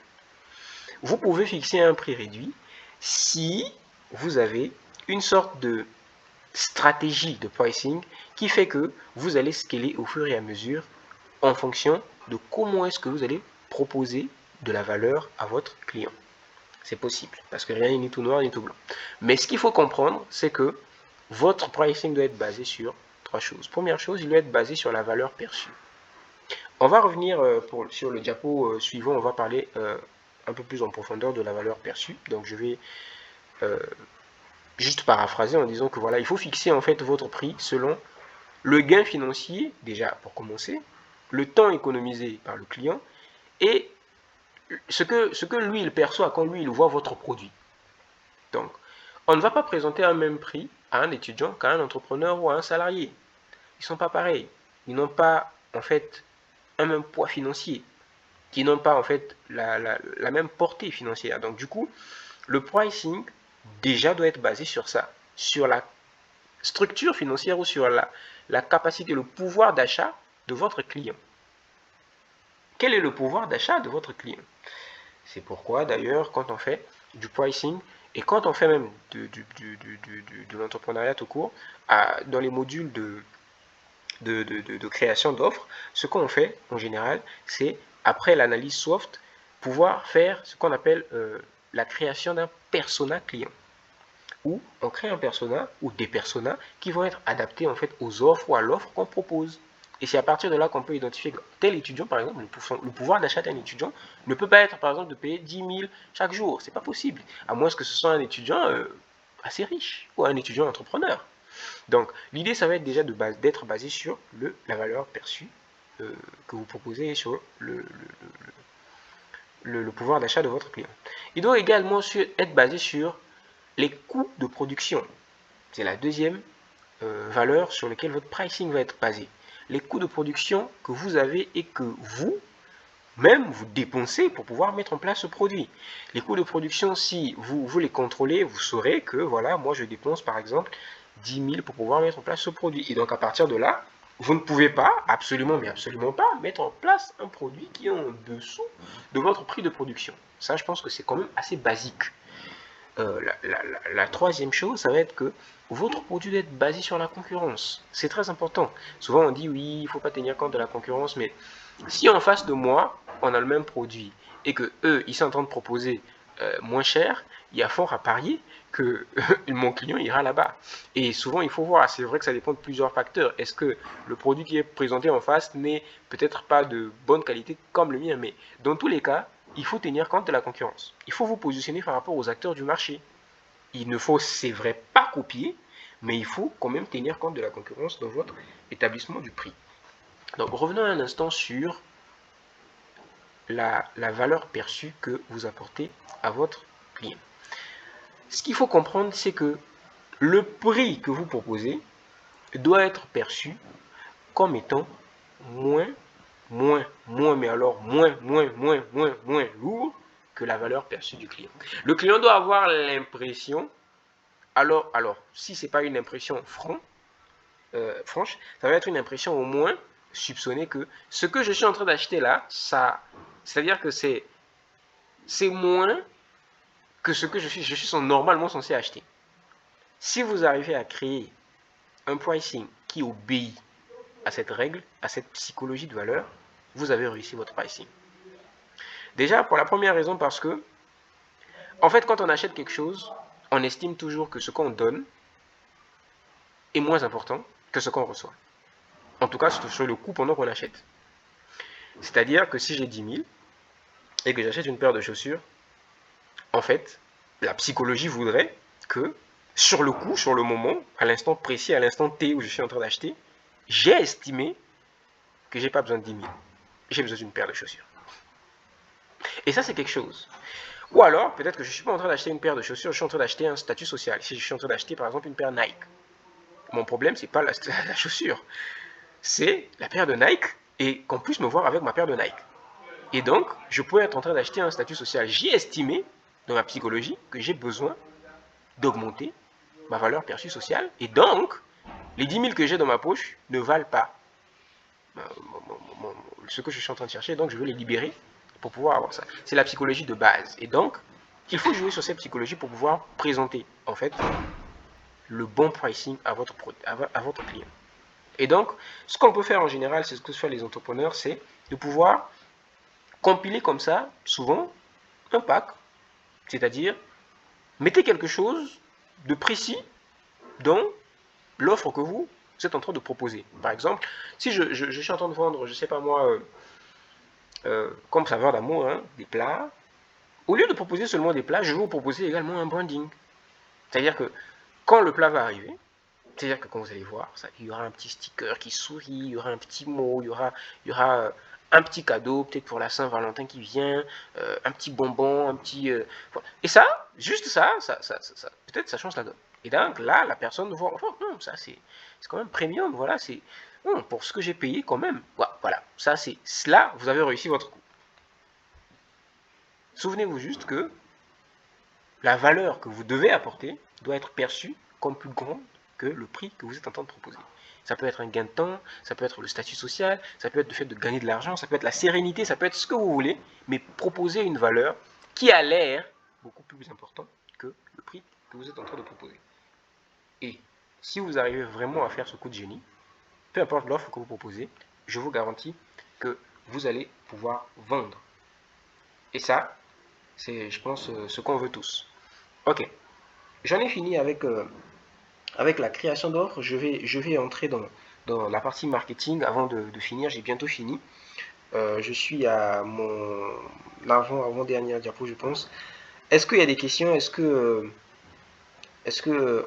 Vous pouvez fixer un prix réduit si vous avez une sorte de stratégie de pricing qui fait que vous allez scaler au fur et à mesure en fonction de comment est-ce que vous allez proposer de la valeur à votre client. C'est possible, parce que rien n'est ni tout noir ni tout blanc. Mais ce qu'il faut comprendre, c'est que votre pricing doit être basé sur 3 choses. Première chose, il doit être basé sur la valeur perçue. On va revenir sur le diapo suivant, on va parler un peu plus en profondeur de la valeur perçue. Donc je vais juste paraphraser en disant que voilà, il faut fixer en fait votre prix selon le gain financier, déjà pour commencer, le temps économisé par le client et ce que lui il perçoit quand lui il voit votre produit. Donc, on ne va pas présenter un même prix à un étudiant qu'à un entrepreneur ou à un salarié. Ils ne sont pas pareils. Ils n'ont pas en fait un même poids financier, qui n'ont pas en fait la même portée financière. Donc du coup, le pricing déjà doit être basé sur ça, sur la structure financière ou sur la capacité, le pouvoir d'achat de votre client. Quel est le pouvoir d'achat de votre client? C'est pourquoi d'ailleurs, quand on fait du pricing et quand on fait même de l'entrepreneuriat tout court, dans les modules de création d'offres, ce qu'on fait en général, c'est après l'analyse soft, pouvoir faire ce qu'on appelle la création d'un persona client. Où on crée un persona ou des personas qui vont être adaptés en fait aux offres ou à l'offre qu'on propose. Et c'est à partir de là qu'on peut identifier que tel étudiant, par exemple, le pouvoir d'achat d'un étudiant ne peut pas être, par exemple, de payer 10 000 chaque jour. C'est pas possible. À moins que ce soit un étudiant assez riche ou un étudiant entrepreneur. Donc, l'idée, ça va être déjà d'être basé sur la valeur perçue que vous proposez sur le pouvoir d'achat de votre client. Il doit également être basé sur les coûts de production. C'est la deuxième valeur sur laquelle votre pricing va être basé. Les coûts de production que vous avez et que vous-même vous dépensez pour pouvoir mettre en place ce produit. Les coûts de production, si vous les contrôlez, vous saurez que voilà, moi je dépense par exemple 10 000 pour pouvoir mettre en place ce produit. Et donc à partir de là, vous ne pouvez pas, absolument, mais absolument pas, mettre en place un produit qui est en dessous de votre prix de production. Ça, je pense que c'est quand même assez basique. La troisième chose, ça va être que votre produit doit être basé sur la concurrence. C'est très important. Souvent, on dit oui, il ne faut pas tenir compte de la concurrence, mais si en face de moi, on a le même produit et que eux, ils sont en train de proposer moins cher, il y a fort à parier que mon client ira là-bas. Et souvent, il faut voir, c'est vrai que ça dépend de plusieurs facteurs. Est-ce que le produit qui est présenté en face n'est peut-être pas de bonne qualité comme le mien, mais dans tous les cas, il faut tenir compte de la concurrence. Il faut vous positionner par rapport aux acteurs du marché. Il ne faut, c'est vrai, pas copier, mais il faut quand même tenir compte de la concurrence dans votre établissement du prix. Donc revenons un instant sur la valeur perçue que vous apportez à votre client. Ce qu'il faut comprendre, c'est que le prix que vous proposez doit être perçu comme étant moins, mais alors moins lourd que la valeur perçue du client. Le client doit avoir l'impression, alors si ce n'est pas une impression franche, ça va être une impression au moins soupçonnée que ce que je suis en train d'acheter là, c'est-à-dire que c'est moins que ce que je suis normalement censé acheter. Si vous arrivez à créer un pricing qui obéit à cette règle, à cette psychologie de valeur, vous avez réussi votre pricing. Déjà, pour la première raison, parce que, en fait, quand on achète quelque chose, on estime toujours que ce qu'on donne est moins important que ce qu'on reçoit. En tout cas, sur le coût pendant qu'on achète. C'est-à-dire que si j'ai 10 000 et que j'achète une paire de chaussures, en fait, la psychologie voudrait que, sur le coup, sur le moment, à l'instant précis, à l'instant T où je suis en train d'acheter, j'ai estimé que j'ai pas besoin de 10 000. J'ai besoin d'une paire de chaussures. Et ça, c'est quelque chose. Ou alors, peut-être que je ne suis pas en train d'acheter une paire de chaussures, je suis en train d'acheter un statut social. Si je suis en train d'acheter, par exemple, une paire Nike. Mon problème, c'est pas la chaussure. C'est la paire de Nike et qu'on puisse me voir avec ma paire de Nike. Et donc, je pourrais être en train d'acheter un statut social. J'ai estimé, dans ma psychologie, que j'ai besoin d'augmenter ma valeur perçue sociale. Et donc, les 10 000 que j'ai dans ma poche ne valent pas ce que je suis en train de chercher. Donc, je veux les libérer pour pouvoir avoir ça. C'est la psychologie de base. Et donc, il faut jouer sur cette psychologie pour pouvoir présenter, en fait, le bon pricing à votre client. Et donc, ce qu'on peut faire en général, c'est ce que font les entrepreneurs, c'est de pouvoir compiler comme ça, souvent, un pack. C'est-à-dire, mettez quelque chose de précis dans l'offre que vous êtes en train de proposer. Par exemple, si je suis en train de vendre, je ne sais pas moi, comme saveur d'amour, hein, des plats, au lieu de proposer seulement des plats, je vais vous proposer également un branding. C'est-à-dire que quand le plat va arriver, c'est-à-dire que quand vous allez voir, ça, il y aura un petit sticker qui sourit, il y aura un petit mot, il y aura un petit cadeau, peut-être pour la Saint-Valentin qui vient, un petit bonbon, un petit... Et ça, juste ça peut-être ça change la donne. Et donc là, la personne voit, enfin, ça c'est quand même premium, voilà, c'est pour ce que j'ai payé quand même. Voilà, ça c'est là, vous avez réussi votre coup. Souvenez-vous juste que la valeur que vous devez apporter doit être perçue comme plus grande que le prix que vous êtes en train de proposer. Ça peut être un gain de temps, ça peut être le statut social, ça peut être le fait de gagner de l'argent, ça peut être la sérénité, ça peut être ce que vous voulez, mais proposer une valeur qui a l'air beaucoup plus important que le prix que vous êtes en train de proposer. Et si vous arrivez vraiment à faire ce coup de génie, peu importe l'offre que vous proposez, je vous garantis que vous allez pouvoir vendre. Et ça, c'est, je pense, ce qu'on veut tous. Ok, j'en ai fini avec la création d'offres. Je vais entrer dans la partie marketing avant de finir. J'ai bientôt fini. Je suis à mon avant-dernière diapo, je pense. Est-ce qu'il y a des questions? Est-ce que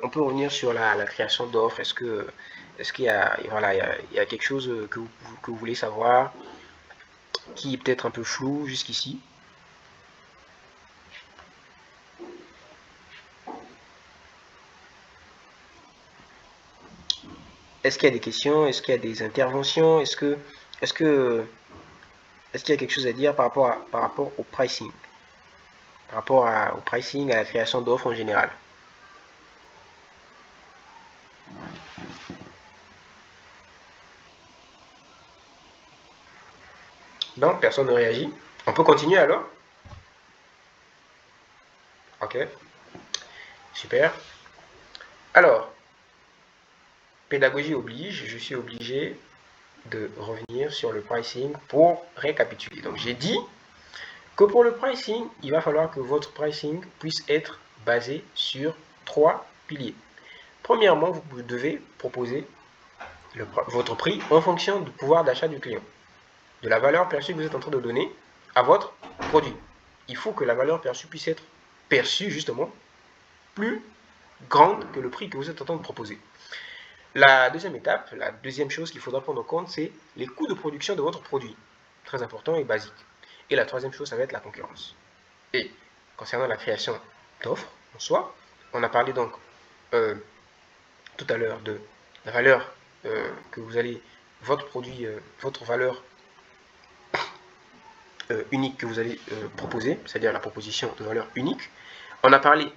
on peut revenir sur la création d'offres? Est-ce qu'il y a, voilà, il y a quelque chose que vous voulez savoir qui est peut-être un peu flou jusqu'ici? Est-ce qu'il y a des questions? Est-ce qu'il y a des interventions? Est-ce qu'il y a quelque chose à dire par rapport au pricing? Par rapport au pricing, à la création d'offres en général? Donc, personne ne réagit. On peut continuer alors? Ok, super. Alors, pédagogie oblige, je suis obligé de revenir sur le pricing pour récapituler. Donc, j'ai dit que pour le pricing, il va falloir que votre pricing puisse être basé sur 3 piliers. Premièrement, vous devez proposer votre prix en fonction du pouvoir d'achat du client, de la valeur perçue que vous êtes en train de donner à votre produit. Il faut que la valeur perçue puisse être perçue justement plus grande que le prix que vous êtes en train de proposer. La deuxième étape, la deuxième chose qu'il faudra prendre en compte, c'est les coûts de production de votre produit. Très important et basique. Et la troisième chose, ça va être la concurrence. Et concernant la création d'offres en soi, on a parlé donc tout à l'heure de la valeur que vous allez, votre produit, votre valeur unique que vous allez proposer, c'est-à-dire la proposition de valeur unique. On a parlé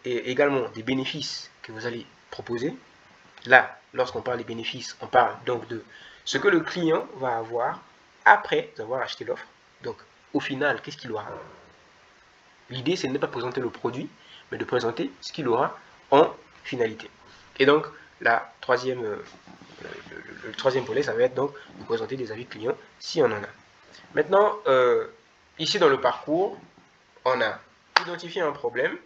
également des bénéfices que vous allez proposer. Là, lorsqu'on parle des bénéfices, on parle donc de ce que le client va avoir après avoir acheté l'offre. Donc, au final, qu'est-ce qu'il aura? L'idée, c'est de ne pas présenter le produit, mais de présenter ce qu'il aura en finalité. Et donc, le troisième volet, ça va être donc de présenter des avis clients si on en a. Maintenant, ici dans le parcours, on a identifié un problème,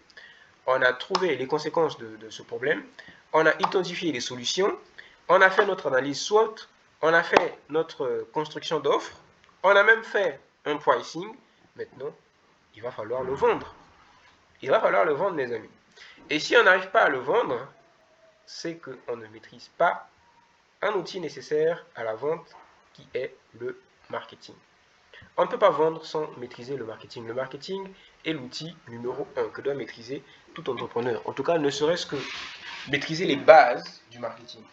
on a trouvé les conséquences de ce problème, on a identifié les solutions, on a fait notre analyse SWOT, on a fait notre construction d'offres, on a même fait un pricing. Maintenant, il va falloir le vendre. Il va falloir le vendre, les amis. Et si on n'arrive pas à le vendre, c'est qu'on ne maîtrise pas un outil nécessaire à la vente qui est le marketing. On ne peut pas vendre sans maîtriser le marketing. Le marketing est l'outil numéro 1 que doit maîtriser tout entrepreneur. En tout cas, ne serait-ce que maîtriser les bases du marketing.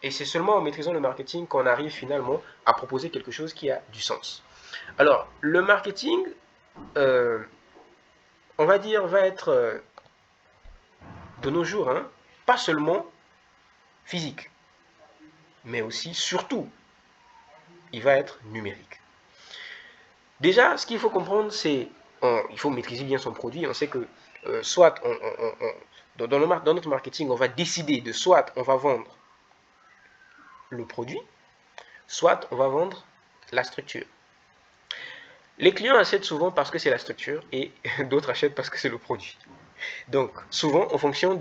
Et c'est seulement en maîtrisant le marketing qu'on arrive finalement à proposer quelque chose qui a du sens. Alors, le marketing, on va dire, va être de nos jours, hein, pas seulement physique, mais aussi, surtout, il va être numérique. Déjà, ce qu'il faut comprendre, c'est il faut maîtriser bien son produit. On sait que soit dans notre marketing, on va décider de soit on va vendre le produit, soit on va vendre la structure. Les clients achètent souvent parce que c'est la structure et d'autres achètent parce que c'est le produit. Donc, souvent, en fonction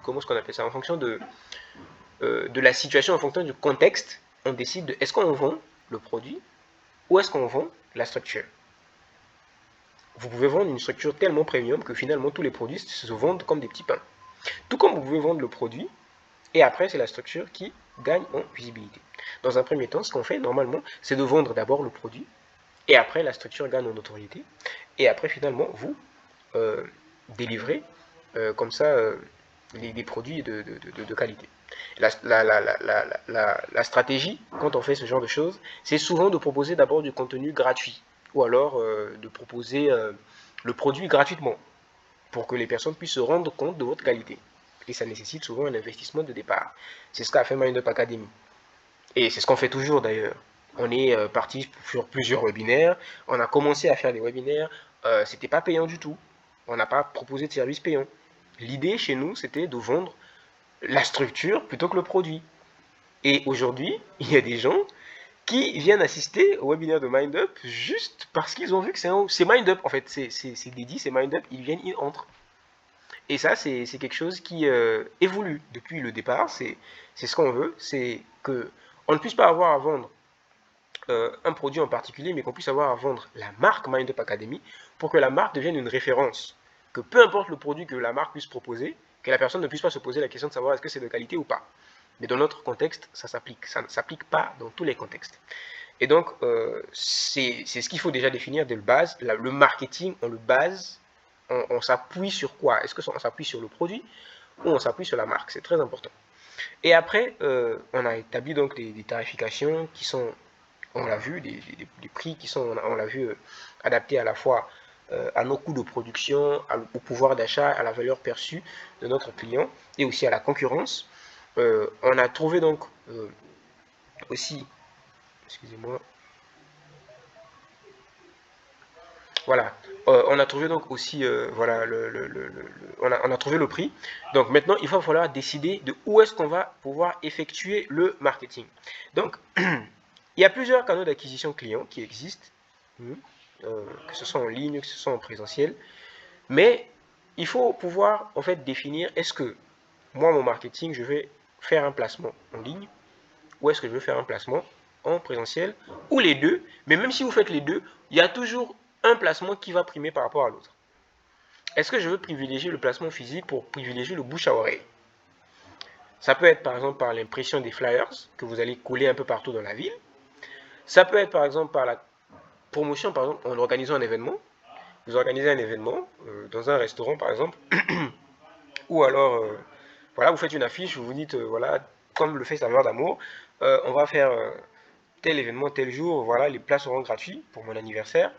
comment est-ce qu'on appelle ça, en fonction de la situation, en fonction du contexte, on décide de est-ce qu'on vend le produit ou est-ce qu'on vend la structure. Vous pouvez vendre une structure tellement premium que finalement tous les produits se vendent comme des petits pains. Tout comme vous pouvez vendre le produit et après c'est la structure qui gagne en visibilité. Dans un premier temps, ce qu'on fait normalement, c'est de vendre d'abord le produit et après la structure gagne en notoriété et après finalement vous délivrez comme ça des produits de qualité. La stratégie, quand on fait ce genre de choses, c'est souvent de proposer d'abord du contenu gratuit ou alors de proposer le produit gratuitement pour que les personnes puissent se rendre compte de votre qualité. Et ça nécessite souvent un investissement de départ. C'est ce qu'a fait MindUp Academy. Et c'est ce qu'on fait toujours d'ailleurs. On est parti sur plusieurs webinaires. On a commencé à faire des webinaires. C'était pas payant du tout. On n'a pas proposé de service payant. L'idée chez nous, c'était de vendre la structure plutôt que le produit. Et aujourd'hui, il y a des gens qui viennent assister au webinaire de MindUp juste parce qu'ils ont vu que c'est MindUp. En fait, c'est dédié, c'est MindUp. Ils viennent, ils entrent. Et ça, c'est quelque chose qui évolue depuis le départ. C'est ce qu'on veut. C'est qu'on ne puisse pas avoir à vendre un produit en particulier, mais qu'on puisse avoir à vendre la marque MindUp Academy pour que la marque devienne une référence. Que peu importe le produit que la marque puisse proposer, que la personne ne puisse pas se poser la question de savoir est-ce que c'est de qualité ou pas. Mais dans notre contexte, ça s'applique. Ça ne s'applique pas dans tous les contextes. Et donc, c'est ce qu'il faut déjà définir dès le base. Le marketing, on le base, on s'appuie sur quoi? Est-ce qu'on s'appuie sur le produit ou on s'appuie sur la marque? C'est très important. Et après, on a établi donc des tarifications qui sont, on l'a vu, des prix qui sont, on l'a vu, adaptés à la fois à nos coûts de production, au pouvoir d'achat, à la valeur perçue de notre client et aussi à la concurrence. On a trouvé donc aussi, excusez-moi, voilà, on a trouvé donc aussi, voilà, on a trouvé le prix. Donc maintenant, il va falloir décider de où est-ce qu'on va pouvoir effectuer le marketing. Donc, il y a plusieurs canaux d'acquisition client qui existent, que ce soit en ligne, que ce soit en présentiel. Mais il faut pouvoir en fait définir est-ce que moi, mon marketing, je vais faire un placement en ligne ou est-ce que je veux faire un placement en présentiel ou les deux. Mais même si vous faites les deux, il y a toujours un placement qui va primer par rapport à l'autre. Est-ce que je veux privilégier le placement physique pour privilégier le bouche à oreille? Ça peut être par exemple par l'impression des flyers que vous allez coller un peu partout dans la ville. Ça peut être par exemple par la promotion, par exemple en organisant un événement. Vous organisez un événement dans un restaurant par exemple, ou alors voilà, vous faites une affiche, vous vous dites voilà, comme le fait Saveur d'amour, on va faire tel événement tel jour, voilà, les plats seront gratuits pour mon anniversaire.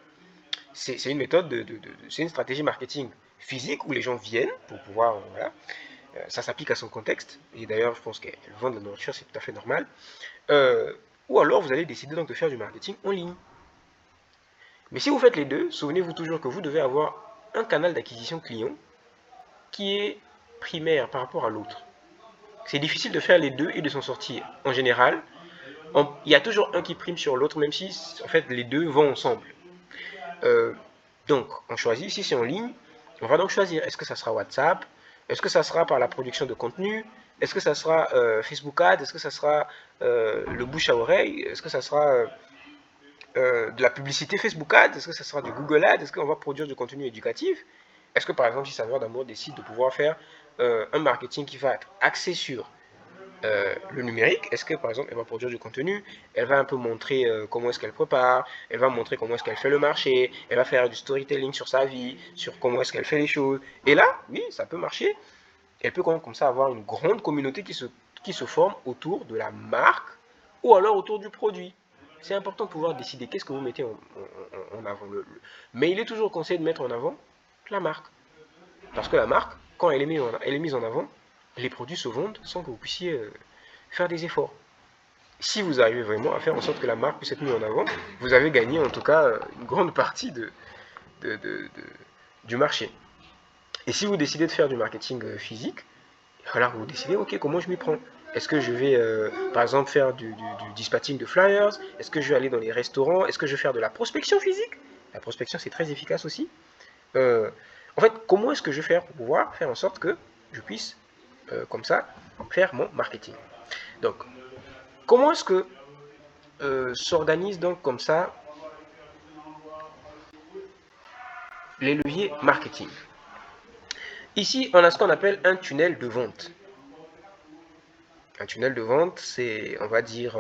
C'est une méthode, c'est une stratégie marketing physique où les gens viennent pour pouvoir, voilà, ça s'applique à son contexte. Et d'ailleurs, je pense qu'elle vend de la nourriture, c'est tout à fait normal. Ou alors, vous allez décider donc de faire du marketing en ligne. Mais si vous faites les deux, souvenez-vous toujours que vous devez avoir un canal d'acquisition client qui est primaire par rapport à l'autre. C'est difficile de faire les deux et de s'en sortir. En général, il y a toujours un qui prime sur l'autre, même si en fait les deux vont ensemble. Donc, on choisit, si c'est en ligne, on va donc choisir, est-ce que ça sera WhatsApp, est-ce que ça sera par la production de contenu, est-ce que ça sera Facebook Ads, est-ce que ça sera le bouche à oreille, est-ce que ça sera de la publicité Facebook Ads, est-ce que ça sera du Google Ads, est-ce qu'on va produire du contenu éducatif, est-ce que par exemple si Saveur d'amour décide de pouvoir faire un marketing qui va être axé sur le numérique, est-ce que par exemple elle va produire du contenu, elle va un peu montrer comment est-ce qu'elle prépare, elle va montrer comment est-ce qu'elle fait le marché, elle va faire du storytelling sur sa vie, sur comment est-ce qu'elle fait les choses. Et là, oui, ça peut marcher. Elle peut comme ça avoir une grande communauté qui se forme autour de la marque ou alors autour du produit. C'est important de pouvoir décider qu'est-ce que vous mettez en avant. Mais il est toujours conseillé de mettre en avant la marque. Parce que la marque, quand elle est mise en avant, les produits se vendent sans que vous puissiez faire des efforts. Si vous arrivez vraiment à faire en sorte que la marque puisse être mise en avant, vous avez gagné en tout cas une grande partie de, de, du marché. Et si vous décidez de faire du marketing physique, alors vous décidez, ok, comment je m'y prends? Est-ce que je vais, par exemple, faire du dispatching de flyers? Est-ce que je vais aller dans les restaurants? Est-ce que je vais faire de la prospection physique? La prospection, c'est très efficace aussi. Euh, En fait, comment est-ce que je vais faire pour pouvoir faire en sorte que je puisse, comme ça, faire mon marketing? Donc, comment est-ce que s'organise donc comme ça les leviers marketing? Ici, on a ce qu'on appelle un tunnel de vente. Un tunnel de vente, c'est, on va dire,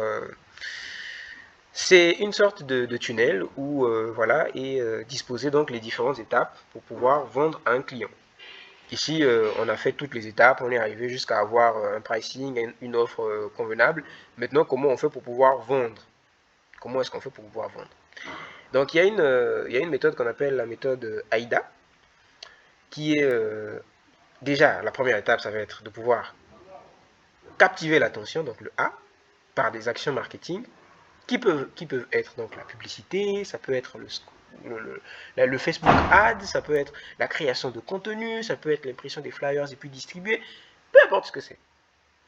c'est une sorte de tunnel où voilà, est disposé donc les différentes étapes pour pouvoir vendre à un client. Ici, on a fait toutes les étapes, on est arrivé jusqu'à avoir un pricing, une offre convenable. Maintenant, comment on fait pour pouvoir vendre? Comment est-ce qu'on fait pour pouvoir vendre? Donc, il y a une méthode qu'on appelle la méthode AIDA, qui est déjà, la première étape, ça va être de pouvoir captiver l'attention, donc le A, par des actions marketing qui peuvent être donc la publicité, ça peut être le Facebook Ad, ça peut être la création de contenu, ça peut être l'impression des flyers et puis distribuer, peu importe ce que c'est.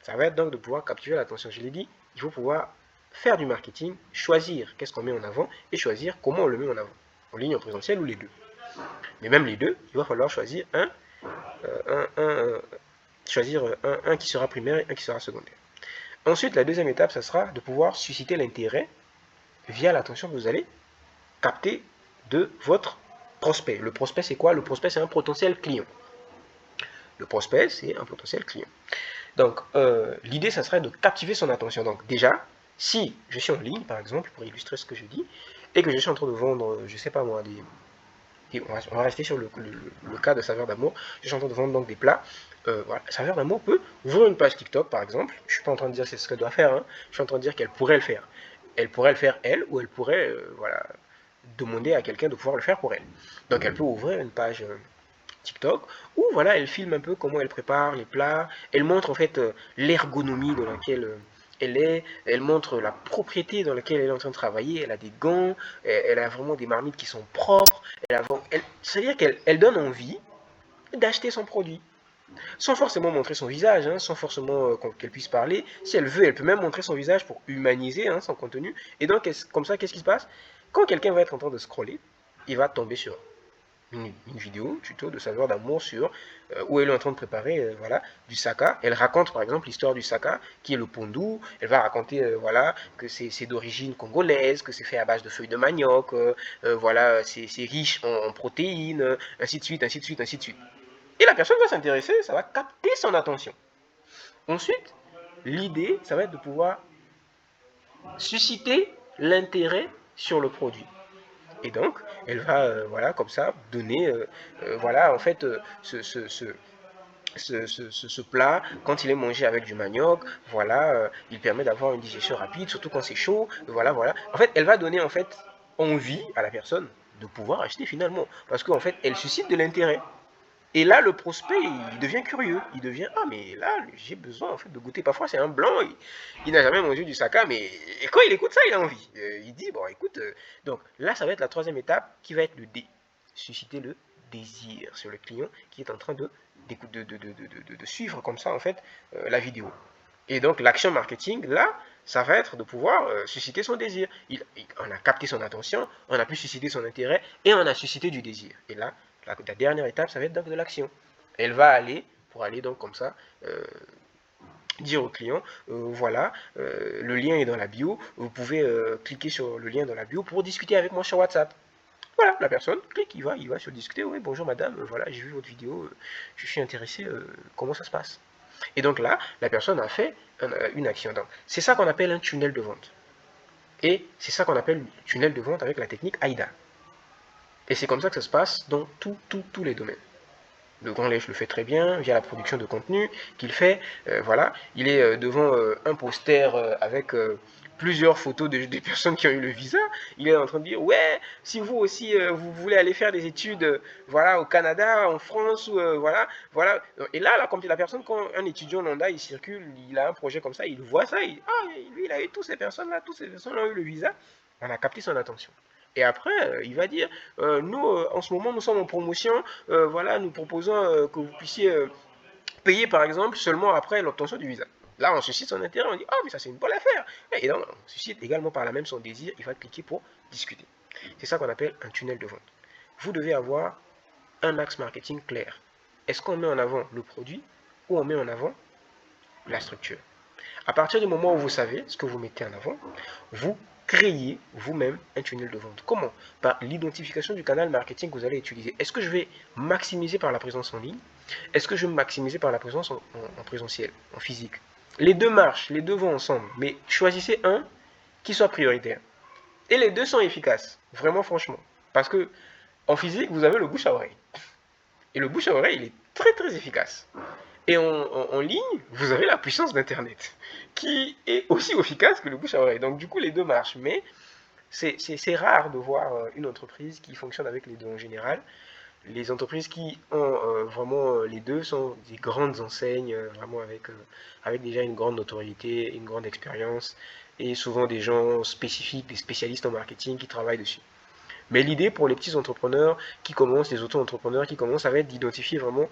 Ça va être donc de pouvoir capturer l'attention. Je l'ai dit, il faut pouvoir faire du marketing, choisir qu'est-ce qu'on met en avant et choisir comment on le met en avant, en ligne, en présentiel ou les deux. Mais même les deux, il va falloir choisir un qui sera primaire et un qui sera secondaire. Ensuite, la deuxième étape, ça sera de pouvoir susciter l'intérêt via l'attention que vous allez capter de votre prospect. Le prospect, c'est quoi? Le prospect, c'est un potentiel client. Le prospect, c'est un potentiel client. Donc, l'idée, ça serait de captiver son attention. Donc, déjà, si je suis en ligne, par exemple, pour illustrer ce que je dis, et que je suis en train de vendre, je sais pas moi, on va rester sur le cas de Saveur d'amour. Je suis en train de vendre donc des plats. Voilà. Saveur d'amour peut ouvrir une page TikTok, par exemple. Je ne suis pas en train de dire c'est ce qu'elle doit faire. Hein. Je suis en train de dire qu'elle pourrait le faire. Elle pourrait le faire elle, ou elle pourrait voilà, demander à quelqu'un de pouvoir le faire pour elle. Donc elle peut ouvrir une page TikTok où voilà, elle filme un peu comment elle prépare les plats. Elle montre en fait l'ergonomie dans laquelle elle est. Elle montre la propriété dans laquelle elle est en train de travailler. Elle a des gants. Elle a vraiment des marmites qui sont propres. C'est-à-dire qu'elle donne envie d'acheter son produit. Sans forcément montrer son visage, hein, sans forcément qu'elle puisse parler. Si elle veut, elle peut même montrer son visage pour humaniser hein, son contenu. Et donc, comme ça, qu'est-ce qui se passe? Quand quelqu'un va être en train de scroller, il va tomber sur une vidéo tuto de Saveur d'amour sur où elle est en train de préparer voilà, du saka. Elle raconte par exemple l'histoire du saka qui est le pondu. Elle va raconter voilà, que c'est d'origine congolaise, que c'est fait à base de feuilles de manioc, voilà, c'est riche en protéines, ainsi de suite, ainsi de suite, ainsi de suite. Et la personne va s'intéresser, ça va capter son attention. Ensuite, l'idée, ça va être de pouvoir susciter l'intérêt sur le produit. Et donc, elle va, voilà, comme ça, donner, voilà, en fait, ce plat, quand il est mangé avec du manioc, voilà, il permet d'avoir une digestion rapide, surtout quand c'est chaud, voilà, voilà. En fait, elle va donner, en fait, envie à la personne de pouvoir acheter finalement, parce qu'en fait, elle suscite de l'intérêt. Et là, le prospect, il devient curieux. Il devient, ah, mais là, j'ai besoin en fait de goûter. Parfois, c'est un blanc, il n'a jamais mangé du saka, mais et quand il écoute ça, il a envie. Il dit, bon, écoute, donc là, ça va être la troisième étape qui va être le D. Susciter le désir sur le client qui est en train de suivre comme ça, en fait, la vidéo. Et donc, l'action marketing, là, ça va être de pouvoir susciter son désir. On a capté son attention, on a pu susciter son intérêt et on a suscité du désir. Et là, la dernière étape, ça va être donc de l'action. Elle va aller, pour aller donc comme ça, dire au client, voilà, le lien est dans la bio, vous pouvez cliquer sur le lien dans la bio pour discuter avec moi sur WhatsApp. Voilà, la personne clique, il va sur discuter, oui, bonjour madame, voilà, j'ai vu votre vidéo, je suis intéressé, comment ça se passe? Et donc là, la personne a fait une action. C'est ça qu'on appelle un tunnel de vente. Et c'est ça qu'on appelle tunnel de vente avec la technique AIDA. Et c'est comme ça que ça se passe dans tous les domaines. Le Grand Lèche le fait très bien via la production de contenu qu'il fait. Voilà, il est devant un poster avec plusieurs photos des personnes qui ont eu le visa. Il est en train de dire, ouais, si vous aussi, vous voulez aller faire des études, voilà, au Canada, en France, ou voilà, voilà. Et là, comme dit la personne, quand un étudiant lambda, il circule, il a un projet comme ça, il voit ça, lui, il a eu toutes ces personnes-là ont eu le visa, on a capté son attention. Et après, il va dire, nous, en ce moment, nous sommes en promotion, voilà, nous proposons que vous puissiez payer, par exemple, seulement après l'obtention du visa. Là, on suscite son intérêt, on dit, oh, mais ça, c'est une bonne affaire. Et donc, on suscite également par là même son désir, il va cliquer pour discuter. C'est ça qu'on appelle un tunnel de vente. Vous devez avoir un axe marketing clair. Est-ce qu'on met en avant le produit ou on met en avant la structure? À partir du moment où vous savez ce que vous mettez en avant, vous créez vous-même un tunnel de vente. Comment? Par l'identification du canal marketing que vous allez utiliser. Est-ce que je vais maximiser par la présence en ligne? Est-ce que je vais maximiser par la présence en présentiel, en physique? Les deux marchent, les deux vont ensemble, mais choisissez un qui soit prioritaire. Et les deux sont efficaces, vraiment franchement. Parce que en physique, vous avez le bouche à oreille. Et le bouche à oreille, il est très très efficace. Et en ligne, vous avez la puissance d'Internet, qui est aussi efficace que le bouche à oreille. Donc du coup, les deux marchent. Mais c'est rare de voir une entreprise qui fonctionne avec les deux en général. Les entreprises qui ont vraiment les deux sont des grandes enseignes, vraiment avec déjà une grande notoriété, une grande expérience, et souvent des gens spécifiques, des spécialistes en marketing qui travaillent dessus. Mais l'idée pour les petits entrepreneurs qui commencent, les auto-entrepreneurs qui commencent, ça va être d'identifier vraiment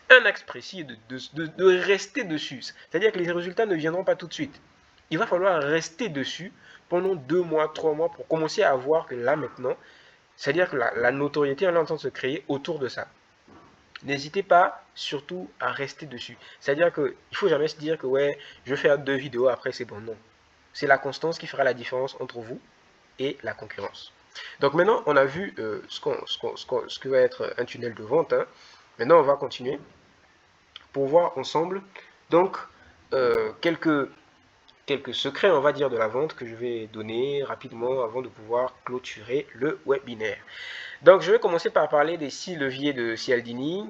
un axe précis et de rester dessus. C'est-à-dire que les résultats ne viendront pas tout de suite. Il va falloir rester dessus pendant 2 mois, 3 mois pour commencer à voir que là maintenant, c'est-à-dire que la notoriété est en train de se créer autour de ça. N'hésitez pas surtout à rester dessus. C'est-à-dire qu'il ne faut jamais se dire que ouais, je vais faire 2 vidéos, après c'est bon. Non. C'est la constance qui fera la différence entre vous et la concurrence. Donc maintenant, on a vu ce que va être un tunnel de vente. Hein. Maintenant, on va continuer pour voir ensemble donc quelques secrets, on va dire, de la vente que je vais donner rapidement avant de pouvoir clôturer le webinaire. Donc, je vais commencer par parler des 6 leviers de Cialdini.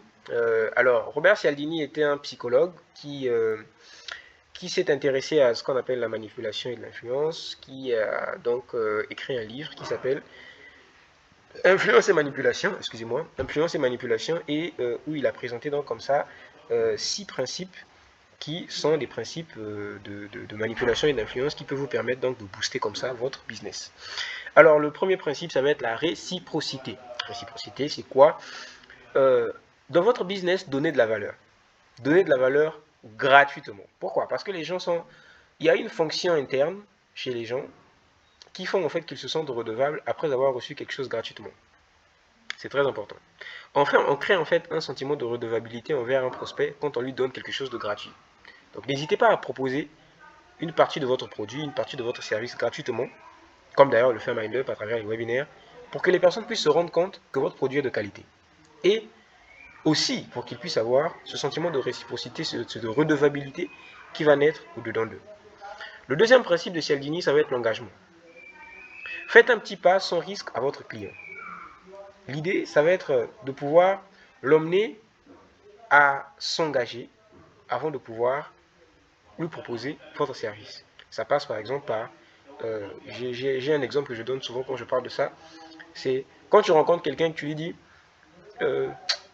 Alors, Robert Cialdini était un psychologue qui s'est intéressé à ce qu'on appelle la manipulation et l'influence, qui a donc écrit un livre qui s'appelle Influence et manipulation, excusez-moi, influence et manipulation, et où il a présenté donc comme ça 6 principes qui sont des principes de manipulation et d'influence qui peuvent vous permettre donc de booster comme ça votre business. Alors le premier principe, ça va être la réciprocité. Réciprocité, c'est quoi? Dans votre business, donnez de la valeur. Donnez de la valeur gratuitement. Pourquoi? Parce que les gens sont... Il y a une fonction interne chez les gens qui font en fait qu'ils se sentent redevables après avoir reçu quelque chose gratuitement. C'est très important. Enfin, on crée en fait un sentiment de redevabilité envers un prospect quand on lui donne quelque chose de gratuit. Donc n'hésitez pas à proposer une partie de votre produit, une partie de votre service gratuitement, comme d'ailleurs le fait MindUp à travers les webinaires, pour que les personnes puissent se rendre compte que votre produit est de qualité. Et aussi pour qu'ils puissent avoir ce sentiment de réciprocité, de redevabilité qui va naître au-dedans d'eux. Le deuxième principe de Cialdini, ça va être l'engagement. Faites un petit pas sans risque à votre client. L'idée, ça va être de pouvoir l'emmener à s'engager avant de pouvoir lui proposer votre service. Ça passe par exemple par... j'ai un exemple que je donne souvent quand je parle de ça. C'est quand tu rencontres quelqu'un que tu lui dis,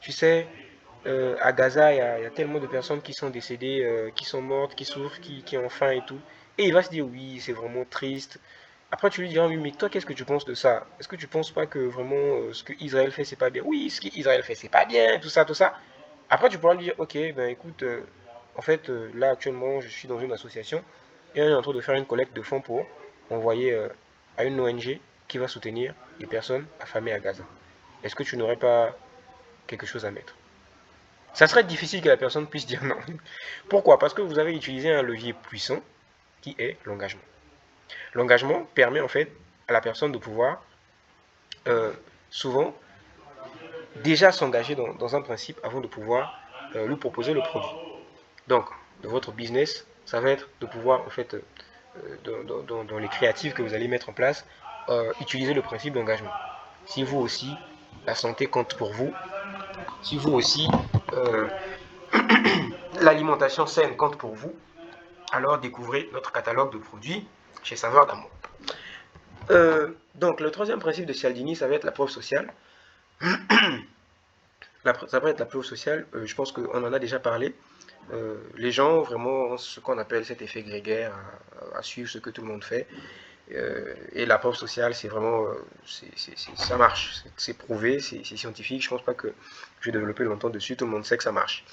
tu sais, à Gaza, il y a tellement de personnes qui sont décédées, qui sont mortes, qui souffrent, qui ont faim et tout. Et il va se dire, oui, c'est vraiment triste. Après, tu lui diras, oui, mais toi, qu'est-ce que tu penses de ça? Est-ce que tu penses pas que vraiment ce que Israël fait, c'est pas bien? Oui, ce qu'Israël fait, c'est pas bien, tout ça, tout ça. Après, tu pourras lui dire, ok, ben écoute, en fait, là, actuellement, je suis dans une association et on est en train de faire une collecte de fonds pour envoyer à une ONG qui va soutenir les personnes affamées à Gaza. Est-ce que tu n'aurais pas quelque chose à mettre? Ça serait difficile que la personne puisse dire non. Pourquoi? Parce que vous avez utilisé un levier puissant qui est l'engagement. L'engagement permet en fait à la personne de pouvoir souvent déjà s'engager dans un principe avant de pouvoir lui proposer le produit. Donc, de votre business, ça va être de pouvoir en fait dans les créatives que vous allez mettre en place, utiliser le principe d'engagement. Si vous aussi, la santé compte pour vous, si vous aussi, l'alimentation saine compte pour vous, alors découvrez notre catalogue de produits chez Saveur d'Amour. Donc, le troisième principe de Cialdini, ça va être la preuve sociale. Ça va être la preuve sociale, je pense qu'on en a déjà parlé. Les gens vraiment ont ce qu'on appelle cet effet grégaire à suivre ce que tout le monde fait. Et la preuve sociale, c'est vraiment, ça marche, c'est prouvé, c'est scientifique. Je ne pense pas que je vais développer longtemps dessus, tout le monde sait que ça marche.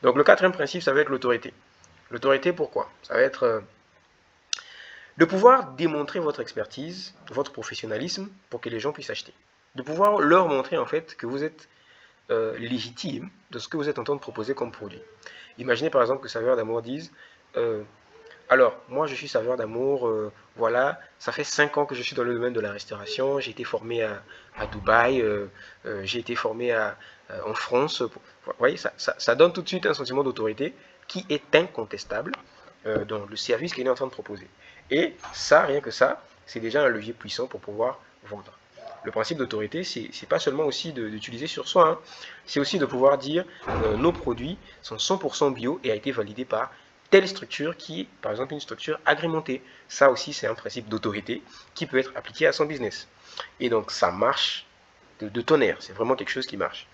Donc le quatrième principe, ça va être l'autorité. L'autorité, pourquoi? Ça va être de pouvoir démontrer votre expertise, votre professionnalisme, pour que les gens puissent acheter. De pouvoir leur montrer en fait que vous êtes légitime de ce que vous êtes en train de proposer comme produit. Imaginez par exemple que Saveur d'Amour dise alors, moi je suis Saveur d'Amour, voilà, ça fait 5 ans que je suis dans le domaine de la restauration, j'ai été formé à Dubaï, j'ai été formé en France. Vous voyez, ça donne tout de suite un sentiment d'autorité qui est incontestable dans le service qu'il est en train de proposer. Et ça, rien que ça, c'est déjà un levier puissant pour pouvoir vendre. Le principe d'autorité, c'est pas seulement aussi d'utiliser sur soi, hein. C'est aussi de pouvoir dire nos produits sont 100% bio et a été validé par telle structure qui est, par exemple, une structure agrémentée. Ça aussi, c'est un principe d'autorité qui peut être appliqué à son business. Et donc, ça marche de tonnerre. C'est vraiment quelque chose qui marche.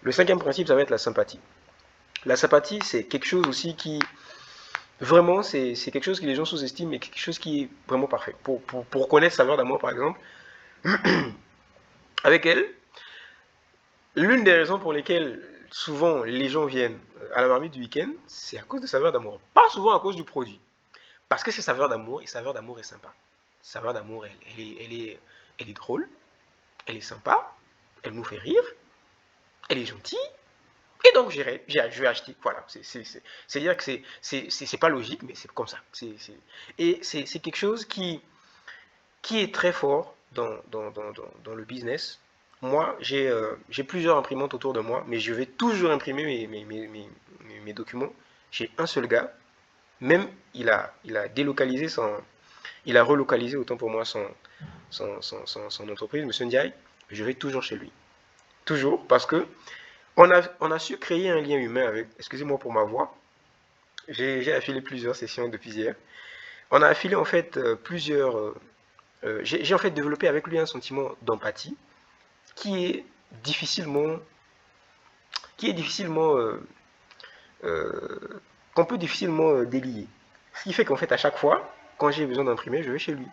Le cinquième principe, ça va être la sympathie. La sympathie, c'est quelque chose aussi qui, vraiment, c'est quelque chose que les gens sous-estiment, mais quelque chose qui est vraiment parfait. Pour connaître Saveur d'Amour, par exemple, avec elle, l'une des raisons pour lesquelles souvent les gens viennent à la marmite du week-end, c'est à cause de Saveur d'Amour. Pas souvent à cause du produit. Parce que c'est Saveur d'Amour et Saveur d'Amour est sympa. Saveur d'Amour, elle est drôle, elle est sympa, elle nous fait rire, elle est gentille. Et donc je vais acheter. Voilà, c'est-à-dire que c'est pas logique, mais c'est comme ça. Et c'est quelque chose qui est très fort dans le business. Moi, j'ai plusieurs imprimantes autour de moi, mais je vais toujours imprimer mes documents chez un seul gars. Même, il a délocalisé il a relocalisé autant pour moi son entreprise, M. Ndiaye. Je vais toujours chez lui. Toujours, parce que on a su créer un lien humain avec, excusez-moi pour ma voix, j'ai affilé plusieurs sessions depuis hier. On a affilé en fait j'ai en fait développé avec lui un sentiment d'empathie qui est difficilement, qu'on peut difficilement délier. Ce qui fait qu'en fait à chaque fois, quand j'ai besoin d'imprimer, je vais chez lui.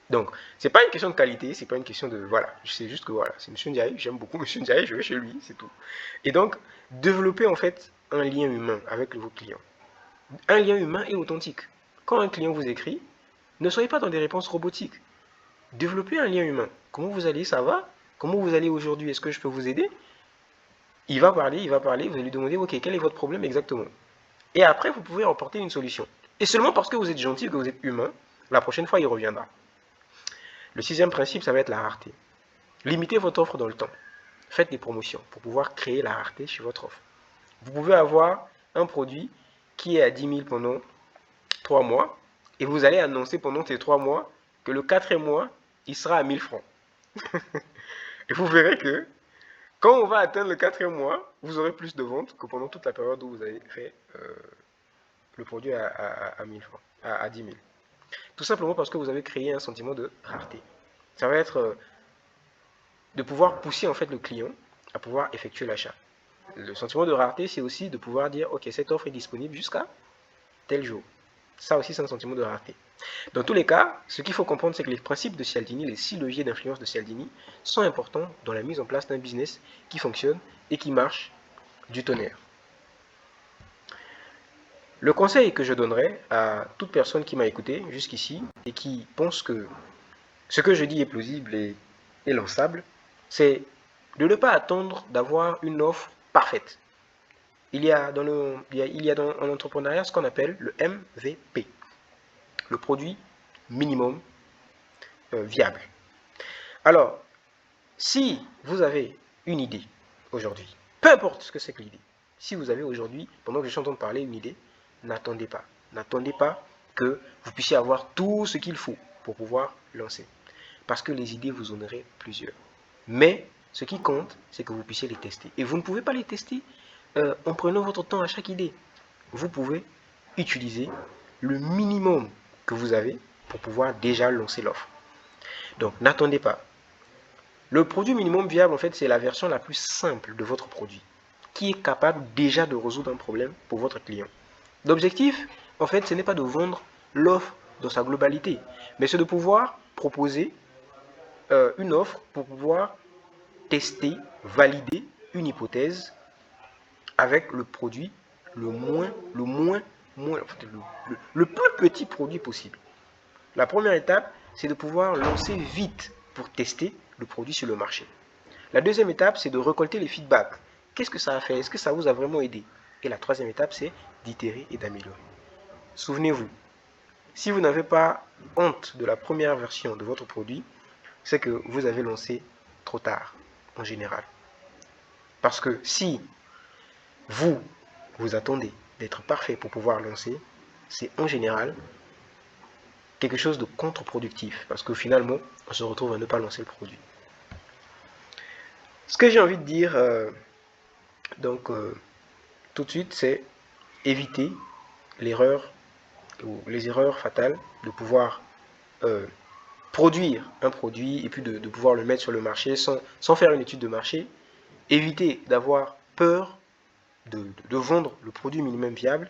Donc, c'est pas une question de qualité, c'est pas une question de voilà, c'est juste que voilà, c'est M. Ndiaye, j'aime beaucoup M. Ndiaye, je vais chez lui, c'est tout. Et donc, développer en fait un lien humain avec vos clients. Un lien humain et authentique. Quand un client vous écrit, ne soyez pas dans des réponses robotiques. Développez un lien humain. Comment vous allez, ça va? Comment vous allez aujourd'hui? Est-ce que je peux vous aider? Il va parler, vous allez lui demander, ok, quel est votre problème exactement? Et après, vous pouvez apporter une solution. Et seulement parce que vous êtes gentil, que vous êtes humain, la prochaine fois, il reviendra. Le sixième principe, ça va être la rareté. Limitez votre offre dans le temps. Faites des promotions pour pouvoir créer la rareté sur votre offre. Vous pouvez avoir un produit qui est à 10 000 pendant 3 mois et vous allez annoncer pendant ces 3 mois que le 4e mois, il sera à 1000 francs. Et vous verrez que quand on va atteindre le 4e mois, vous aurez plus de ventes que pendant toute la période où vous avez fait le produit à 1000 francs, à 10 000. Tout simplement parce que vous avez créé un sentiment de rareté. Ça va être de pouvoir pousser en fait le client à pouvoir effectuer l'achat. Le sentiment de rareté, c'est aussi de pouvoir dire, ok, cette offre est disponible jusqu'à tel jour. Ça aussi, c'est un sentiment de rareté. Dans tous les cas, ce qu'il faut comprendre, c'est que les principes de Cialdini, les 6 leviers d'influence de Cialdini, sont importants dans la mise en place d'un business qui fonctionne et qui marche du tonnerre. Le conseil que je donnerais à toute personne qui m'a écouté jusqu'ici et qui pense que ce que je dis est plausible et lançable, c'est de ne pas attendre d'avoir une offre parfaite. Il y a dans l'entrepreneuriat ce qu'on appelle le MVP, le produit minimum viable. Alors, si vous avez une idée aujourd'hui, peu importe ce que c'est que l'idée, si vous avez aujourd'hui, pendant que je suis en train de parler, une idée, n'attendez pas. N'attendez pas que vous puissiez avoir tout ce qu'il faut pour pouvoir lancer. Parce que les idées, vous en aurez plusieurs. Mais ce qui compte, c'est que vous puissiez les tester. Et vous ne pouvez pas les tester en prenant votre temps à chaque idée. Vous pouvez utiliser le minimum que vous avez pour pouvoir déjà lancer l'offre. Donc, n'attendez pas. Le produit minimum viable, en fait, c'est la version la plus simple de votre produit, qui est capable déjà de résoudre un problème pour votre client. L'objectif, en fait, ce n'est pas de vendre l'offre dans sa globalité, mais c'est de pouvoir proposer une offre pour pouvoir tester, valider une hypothèse avec le produit le plus petit produit possible. La première étape, c'est de pouvoir lancer vite pour tester le produit sur le marché. La deuxième étape, c'est de récolter les feedbacks. Qu'est-ce que ça a fait? Est-ce que ça vous a vraiment aidé? Et la troisième étape, c'est d'itérer et d'améliorer. Souvenez-vous, si vous n'avez pas honte de la première version de votre produit, c'est que vous avez lancé trop tard, en général. Parce que si vous attendez d'être parfait pour pouvoir lancer, c'est en général quelque chose de contre-productif. Parce que finalement, on se retrouve à ne pas lancer le produit. Ce que j'ai envie de dire, tout de suite, c'est éviter l'erreur ou les erreurs fatales de pouvoir produire un produit et puis de pouvoir le mettre sur le marché sans faire une étude de marché. Éviter d'avoir peur de vendre le produit minimum viable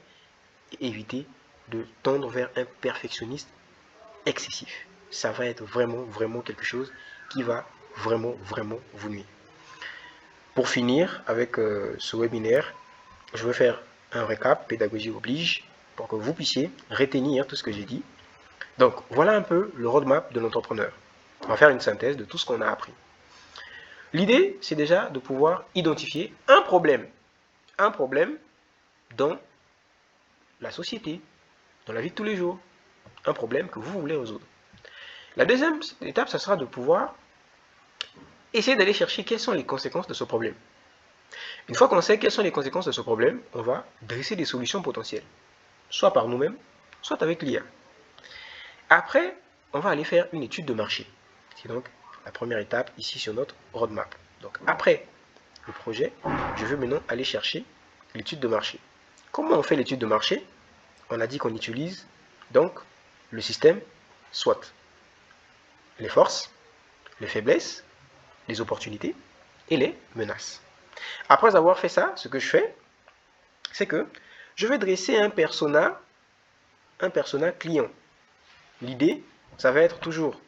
et éviter de tendre vers un perfectionnisme excessif. Ça va être vraiment quelque chose qui va vraiment vous nuire. Pour finir avec ce webinaire, je vais faire un récap, pédagogie oblige, pour que vous puissiez retenir tout ce que j'ai dit. Donc, voilà un peu le roadmap de l'entrepreneur. On va faire une synthèse de tout ce qu'on a appris. L'idée, c'est déjà de pouvoir identifier un problème dans la société, dans la vie de tous les jours, un problème que vous voulez résoudre. La deuxième étape, ça sera de pouvoir essayer d'aller chercher quelles sont les conséquences de ce problème. Une fois qu'on sait quelles sont les conséquences de ce problème, on va dresser des solutions potentielles, soit par nous-mêmes, soit avec l'IA. Après, on va aller faire une étude de marché. C'est donc la première étape ici sur notre roadmap. Donc après le projet, je veux maintenant aller chercher l'étude de marché. Comment on fait l'étude de marché? On a dit qu'on utilise donc le système SWOT. Les forces, les faiblesses, les opportunités et les menaces. Après avoir fait ça, ce que je fais, c'est que je vais dresser un persona client. L'idée, ça va être toujours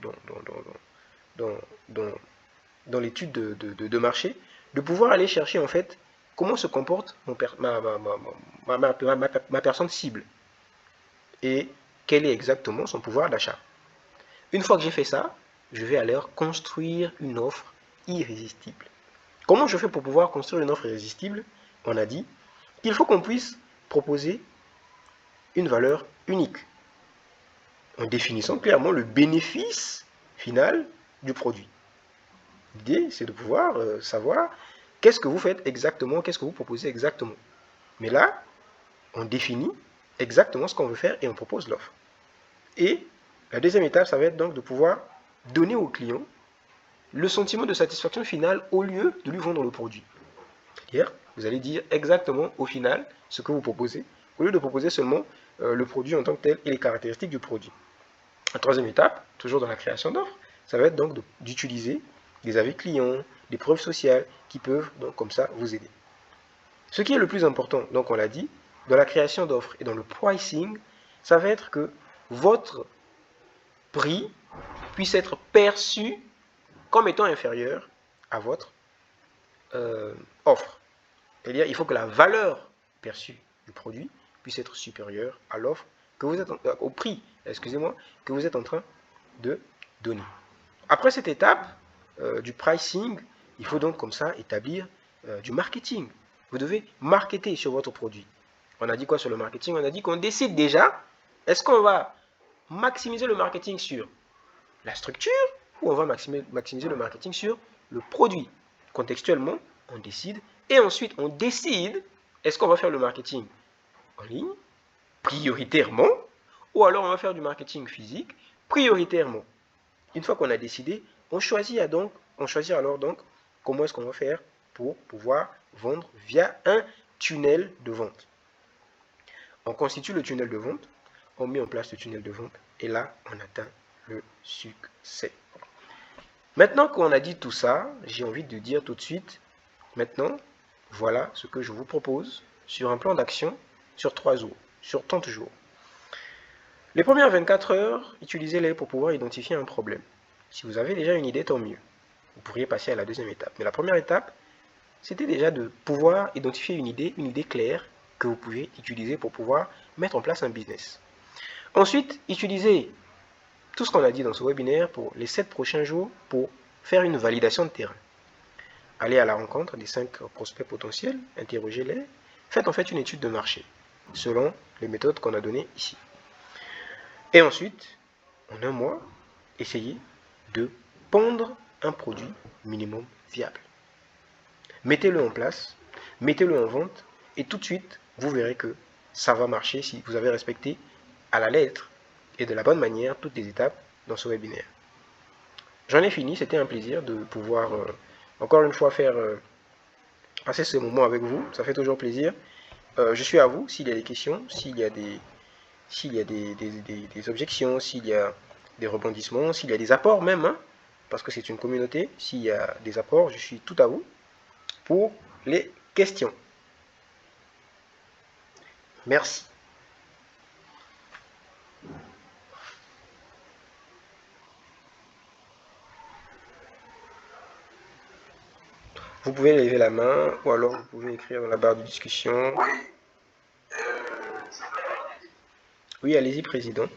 dans l'étude de marché, de pouvoir aller chercher en fait comment se comporte ma personne cible et quel est exactement son pouvoir d'achat. Une fois que j'ai fait ça, je vais alors construire une offre irrésistible. Comment je fais pour pouvoir construire une offre irrésistible? On a dit qu'il faut qu'on puisse proposer une valeur unique en définissant clairement le bénéfice final du produit. L'idée, c'est de pouvoir savoir qu'est-ce que vous faites exactement, qu'est-ce que vous proposez exactement. Mais là, on définit exactement ce qu'on veut faire et on propose l'offre. Et la deuxième étape, ça va être donc de pouvoir donner au client le sentiment de satisfaction finale au lieu de lui vendre le produit. C'est-à-dire, vous allez dire exactement au final ce que vous proposez, au lieu de proposer seulement le produit en tant que tel et les caractéristiques du produit. La troisième étape, toujours dans la création d'offres, ça va être donc d'utiliser des avis clients, des preuves sociales qui peuvent donc comme ça vous aider. Ce qui est le plus important, donc on l'a dit, dans la création d'offres et dans le pricing, ça va être que votre prix puisse être perçu comme étant inférieur à votre offre. C'est-à-dire il faut que la valeur perçue du produit puisse être supérieure à l'offre que vous êtes au prix, excusez-moi, que vous êtes en train de donner. Après cette étape du pricing, il faut donc comme ça établir du marketing. Vous devez marketer sur votre produit. On a dit quoi sur le marketing? On a dit qu'on décide déjà, est-ce qu'on va maximiser le marketing sur la structure ou on va maximiser le marketing sur le produit? Contextuellement, on décide et ensuite on décide, est-ce qu'on va faire le marketing en ligne prioritairement ou alors on va faire du marketing physique prioritairement. Une fois qu'on a décidé, on choisit alors donc comment est-ce qu'on va faire pour pouvoir vendre via un tunnel de vente. On constitue le tunnel de vente, on met en place le tunnel de vente et là, on atteint le succès. Maintenant qu'on a dit tout ça, j'ai envie de dire tout de suite, maintenant, voilà ce que je vous propose sur un plan d'action sur 3 jours, sur 30 jours. Les premières 24 heures, utilisez-les pour pouvoir identifier un problème. Si vous avez déjà une idée, tant mieux. Vous pourriez passer à la deuxième étape. Mais la première étape, c'était déjà de pouvoir identifier une idée claire que vous pouvez utiliser pour pouvoir mettre en place un business. Ensuite, utilisez tout ce qu'on a dit dans ce webinaire pour les 7 prochains jours pour faire une validation de terrain. Allez à la rencontre des 5 prospects potentiels, interrogez-les, faites en fait une étude de marché selon les méthodes qu'on a données ici. Et ensuite, en un mois, essayez de pondre un produit minimum viable. Mettez-le en place, mettez-le en vente, et tout de suite, vous verrez que ça va marcher si vous avez respecté à la lettre et de la bonne manière toutes les étapes dans ce webinaire. J'en ai fini, c'était un plaisir de pouvoir encore une fois faire passer ce moment avec vous, ça fait toujours plaisir. Je suis à vous s'il y a des questions, s'il y a des objections, s'il y a des rebondissements, s'il y a des apports même, hein, parce que c'est une communauté, s'il y a des apports, je suis tout à vous pour les questions. Merci. Vous pouvez lever la main ou alors vous pouvez écrire dans la barre de discussion. Oui, allez-y, président.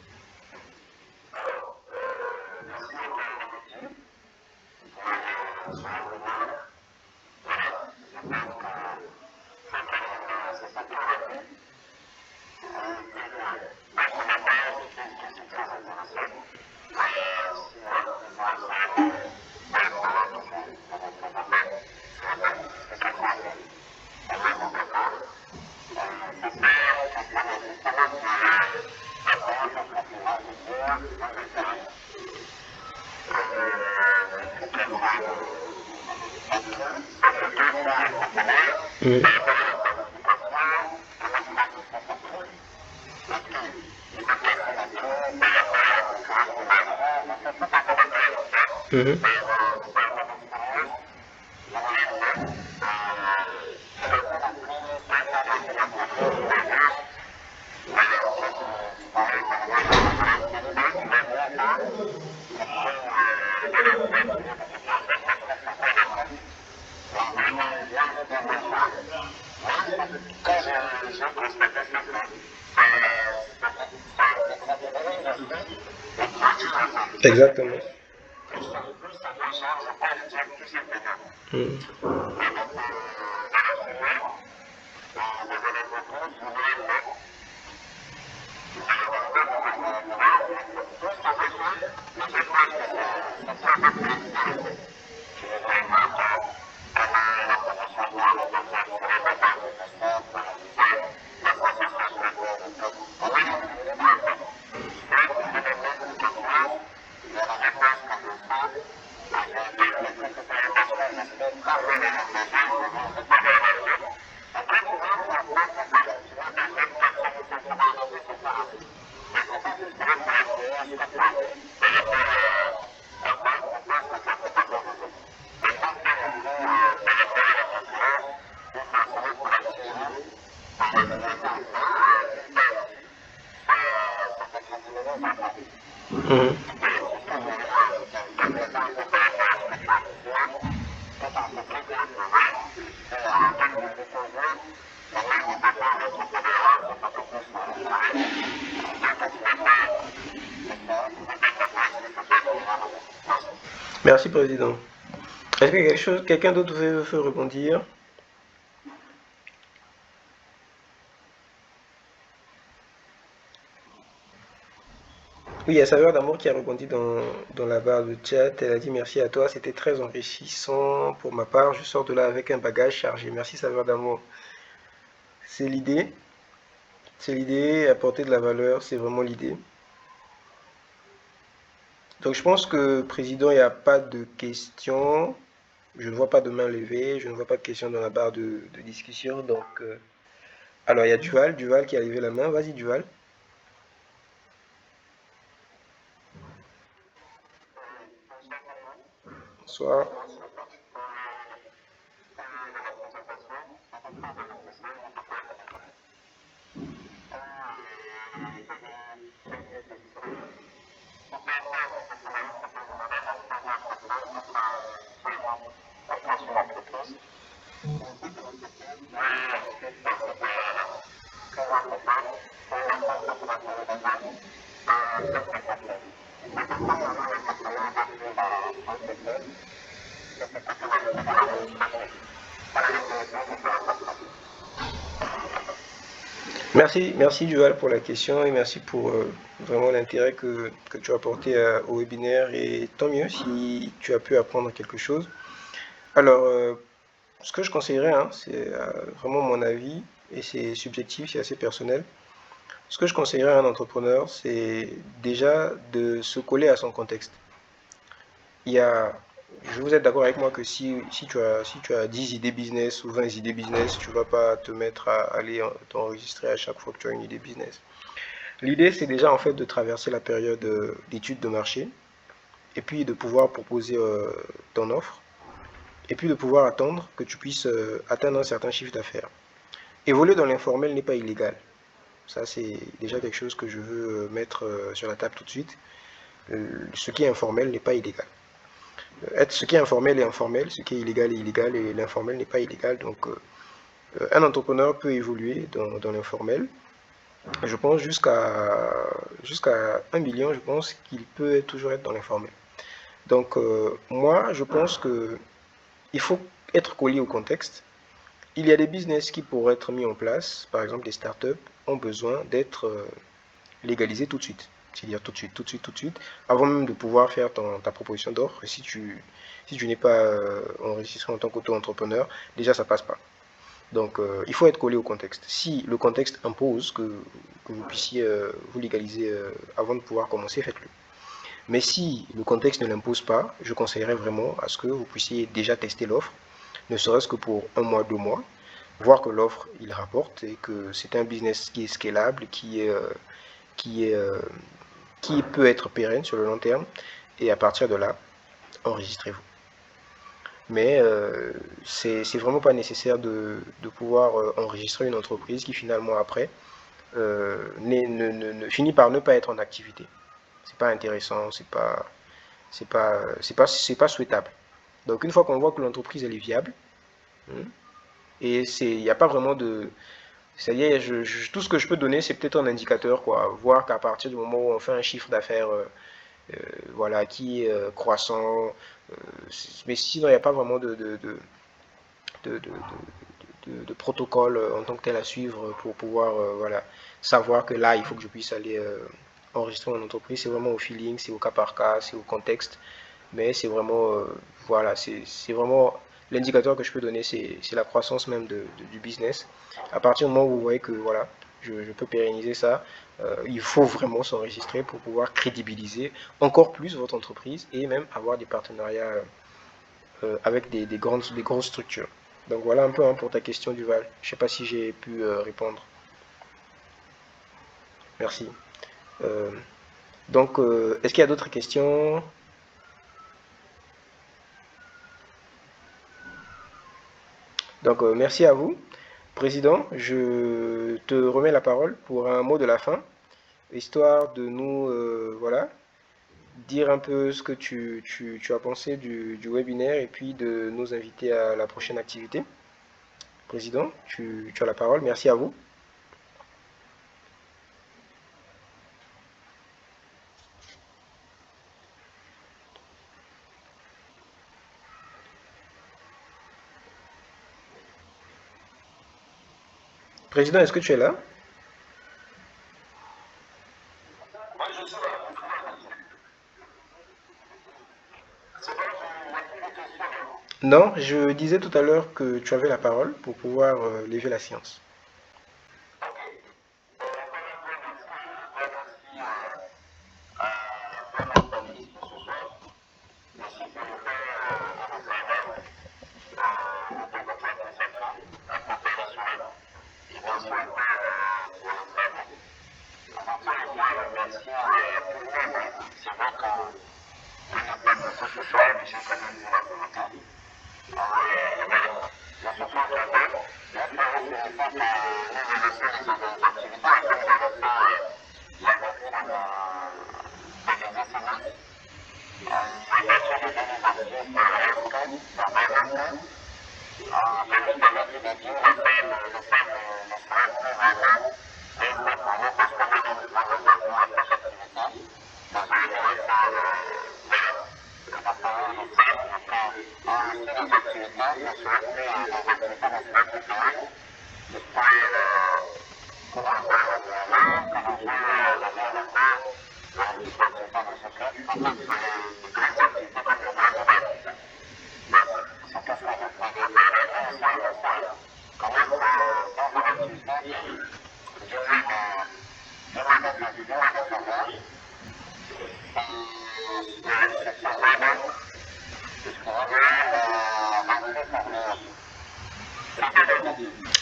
Exactement. Merci, président. Est-ce que quelqu'un d'autre veut rebondir? Oui, il y a Saveur d'Amour qui a rebondi dans la barre de chat. Elle a dit merci à toi, c'était très enrichissant. Pour ma part, je sors de là avec un bagage chargé. Merci Saveur d'Amour. C'est l'idée. C'est l'idée, apporter de la valeur, c'est vraiment l'idée. Donc je pense que, président, il n'y a pas de questions. Je ne vois pas de main levée, je ne vois pas de questions dans la barre de discussion. Donc, alors il y a Duval qui a levé la main. Vas-y Duval. Bonsoir. Merci Duval pour la question et merci pour vraiment l'intérêt que tu as porté au webinaire et tant mieux si tu as pu apprendre quelque chose. Alors, ce que je conseillerais, hein, c'est vraiment mon avis et c'est subjectif, c'est assez personnel. Ce que je conseillerais à un entrepreneur, c'est déjà de se coller à son contexte. Il y a, je vous êtes d'accord avec moi que si tu as 10 idées business ou 20 idées business, tu ne vas pas te mettre à aller t'enregistrer à chaque fois que tu as une idée business. L'idée, c'est déjà en fait de traverser la période d'étude de marché et puis de pouvoir proposer ton offre et puis de pouvoir attendre que tu puisses atteindre un certain chiffre d'affaires. Évoluer dans l'informel n'est pas illégal. Ça, c'est déjà quelque chose que je veux mettre sur la table tout de suite. Ce qui est informel n'est pas illégal. Ce qui est informel est informel, ce qui est illégal et l'informel n'est pas illégal. Donc, un entrepreneur peut évoluer dans l'informel. Je pense jusqu'à 1 million, je pense qu'il peut toujours être dans l'informel. Donc, moi, je pense que il faut être collé au contexte. Il y a des business qui pourraient être mis en place, par exemple des startups, ont besoin d'être légalisés tout de suite. C'est-à-dire tout de suite, tout de suite, tout de suite, avant même de pouvoir faire ta proposition d'offre. Si tu n'es pas enregistré en tant qu'auto-entrepreneur, déjà ça passe pas. Donc il faut être collé au contexte. Si le contexte impose que vous puissiez vous légaliser avant de pouvoir commencer, faites-le. Mais si le contexte ne l'impose pas, je conseillerais vraiment à ce que vous puissiez déjà tester l'offre, ne serait-ce que pour 1 mois, 2 mois, voir que l'offre, il rapporte et que c'est un business qui est scalable, qui, est, qui peut être pérenne sur le long terme. Et à partir de là, enregistrez-vous. Mais c'est vraiment pas nécessaire de pouvoir enregistrer une entreprise qui finalement après finit par ne pas être en activité. C'est pas intéressant, c'est pas souhaitable. Donc une fois qu'on voit que l'entreprise elle est viable, hein, et il n'y a pas vraiment de, c'est-à-dire tout ce que je peux donner c'est peut-être un indicateur quoi, voir qu'à partir du moment où on fait un chiffre d'affaires voilà qui est croissant, mais sinon il n'y a pas vraiment de, de, de protocole en tant que tel à suivre pour pouvoir voilà, savoir que là, il faut que je puisse aller enregistrer mon entreprise. C'est vraiment au feeling, c'est au cas par cas, c'est au contexte. Mais c'est vraiment, voilà, c'est vraiment l'indicateur que je peux donner, c'est la croissance même du business. À partir du moment où vous voyez que voilà, je peux pérenniser ça, il faut vraiment s'enregistrer pour pouvoir crédibiliser encore plus votre entreprise et même avoir des partenariats avec des grosses structures. Donc voilà un peu hein, pour ta question Duval. Je ne sais pas si j'ai pu répondre. Merci. Euh, donc, est-ce qu'il y a d'autres questions? Donc, merci à vous. Président, je te remets la parole pour un mot de la fin, histoire de nous, voilà, dire un peu ce que tu as pensé du webinaire et puis de nous inviter à la prochaine activité. Président, tu as la parole. Merci à vous. Président, est-ce que tu es là? Non, je disais tout à l'heure que tu avais la parole pour pouvoir lever la séance.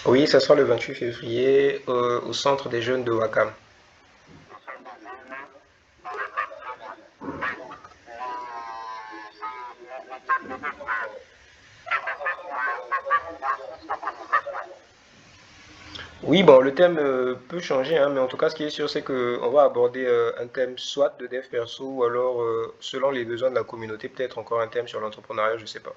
Oui, ça sera le 28 février au centre des jeunes de Wakam. Oui, bon, le thème peut changer, hein, mais en tout cas, ce qui est sûr, c'est qu'on va aborder un thème soit de dev perso, ou alors, selon les besoins de la communauté, peut-être encore un thème sur l'entrepreneuriat, je sais pas.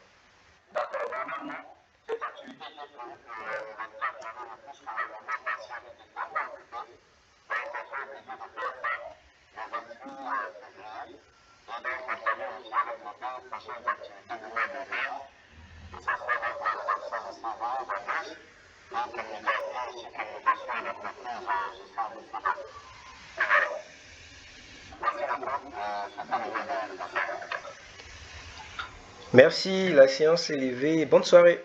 Merci, la séance est levée. Bonne soirée.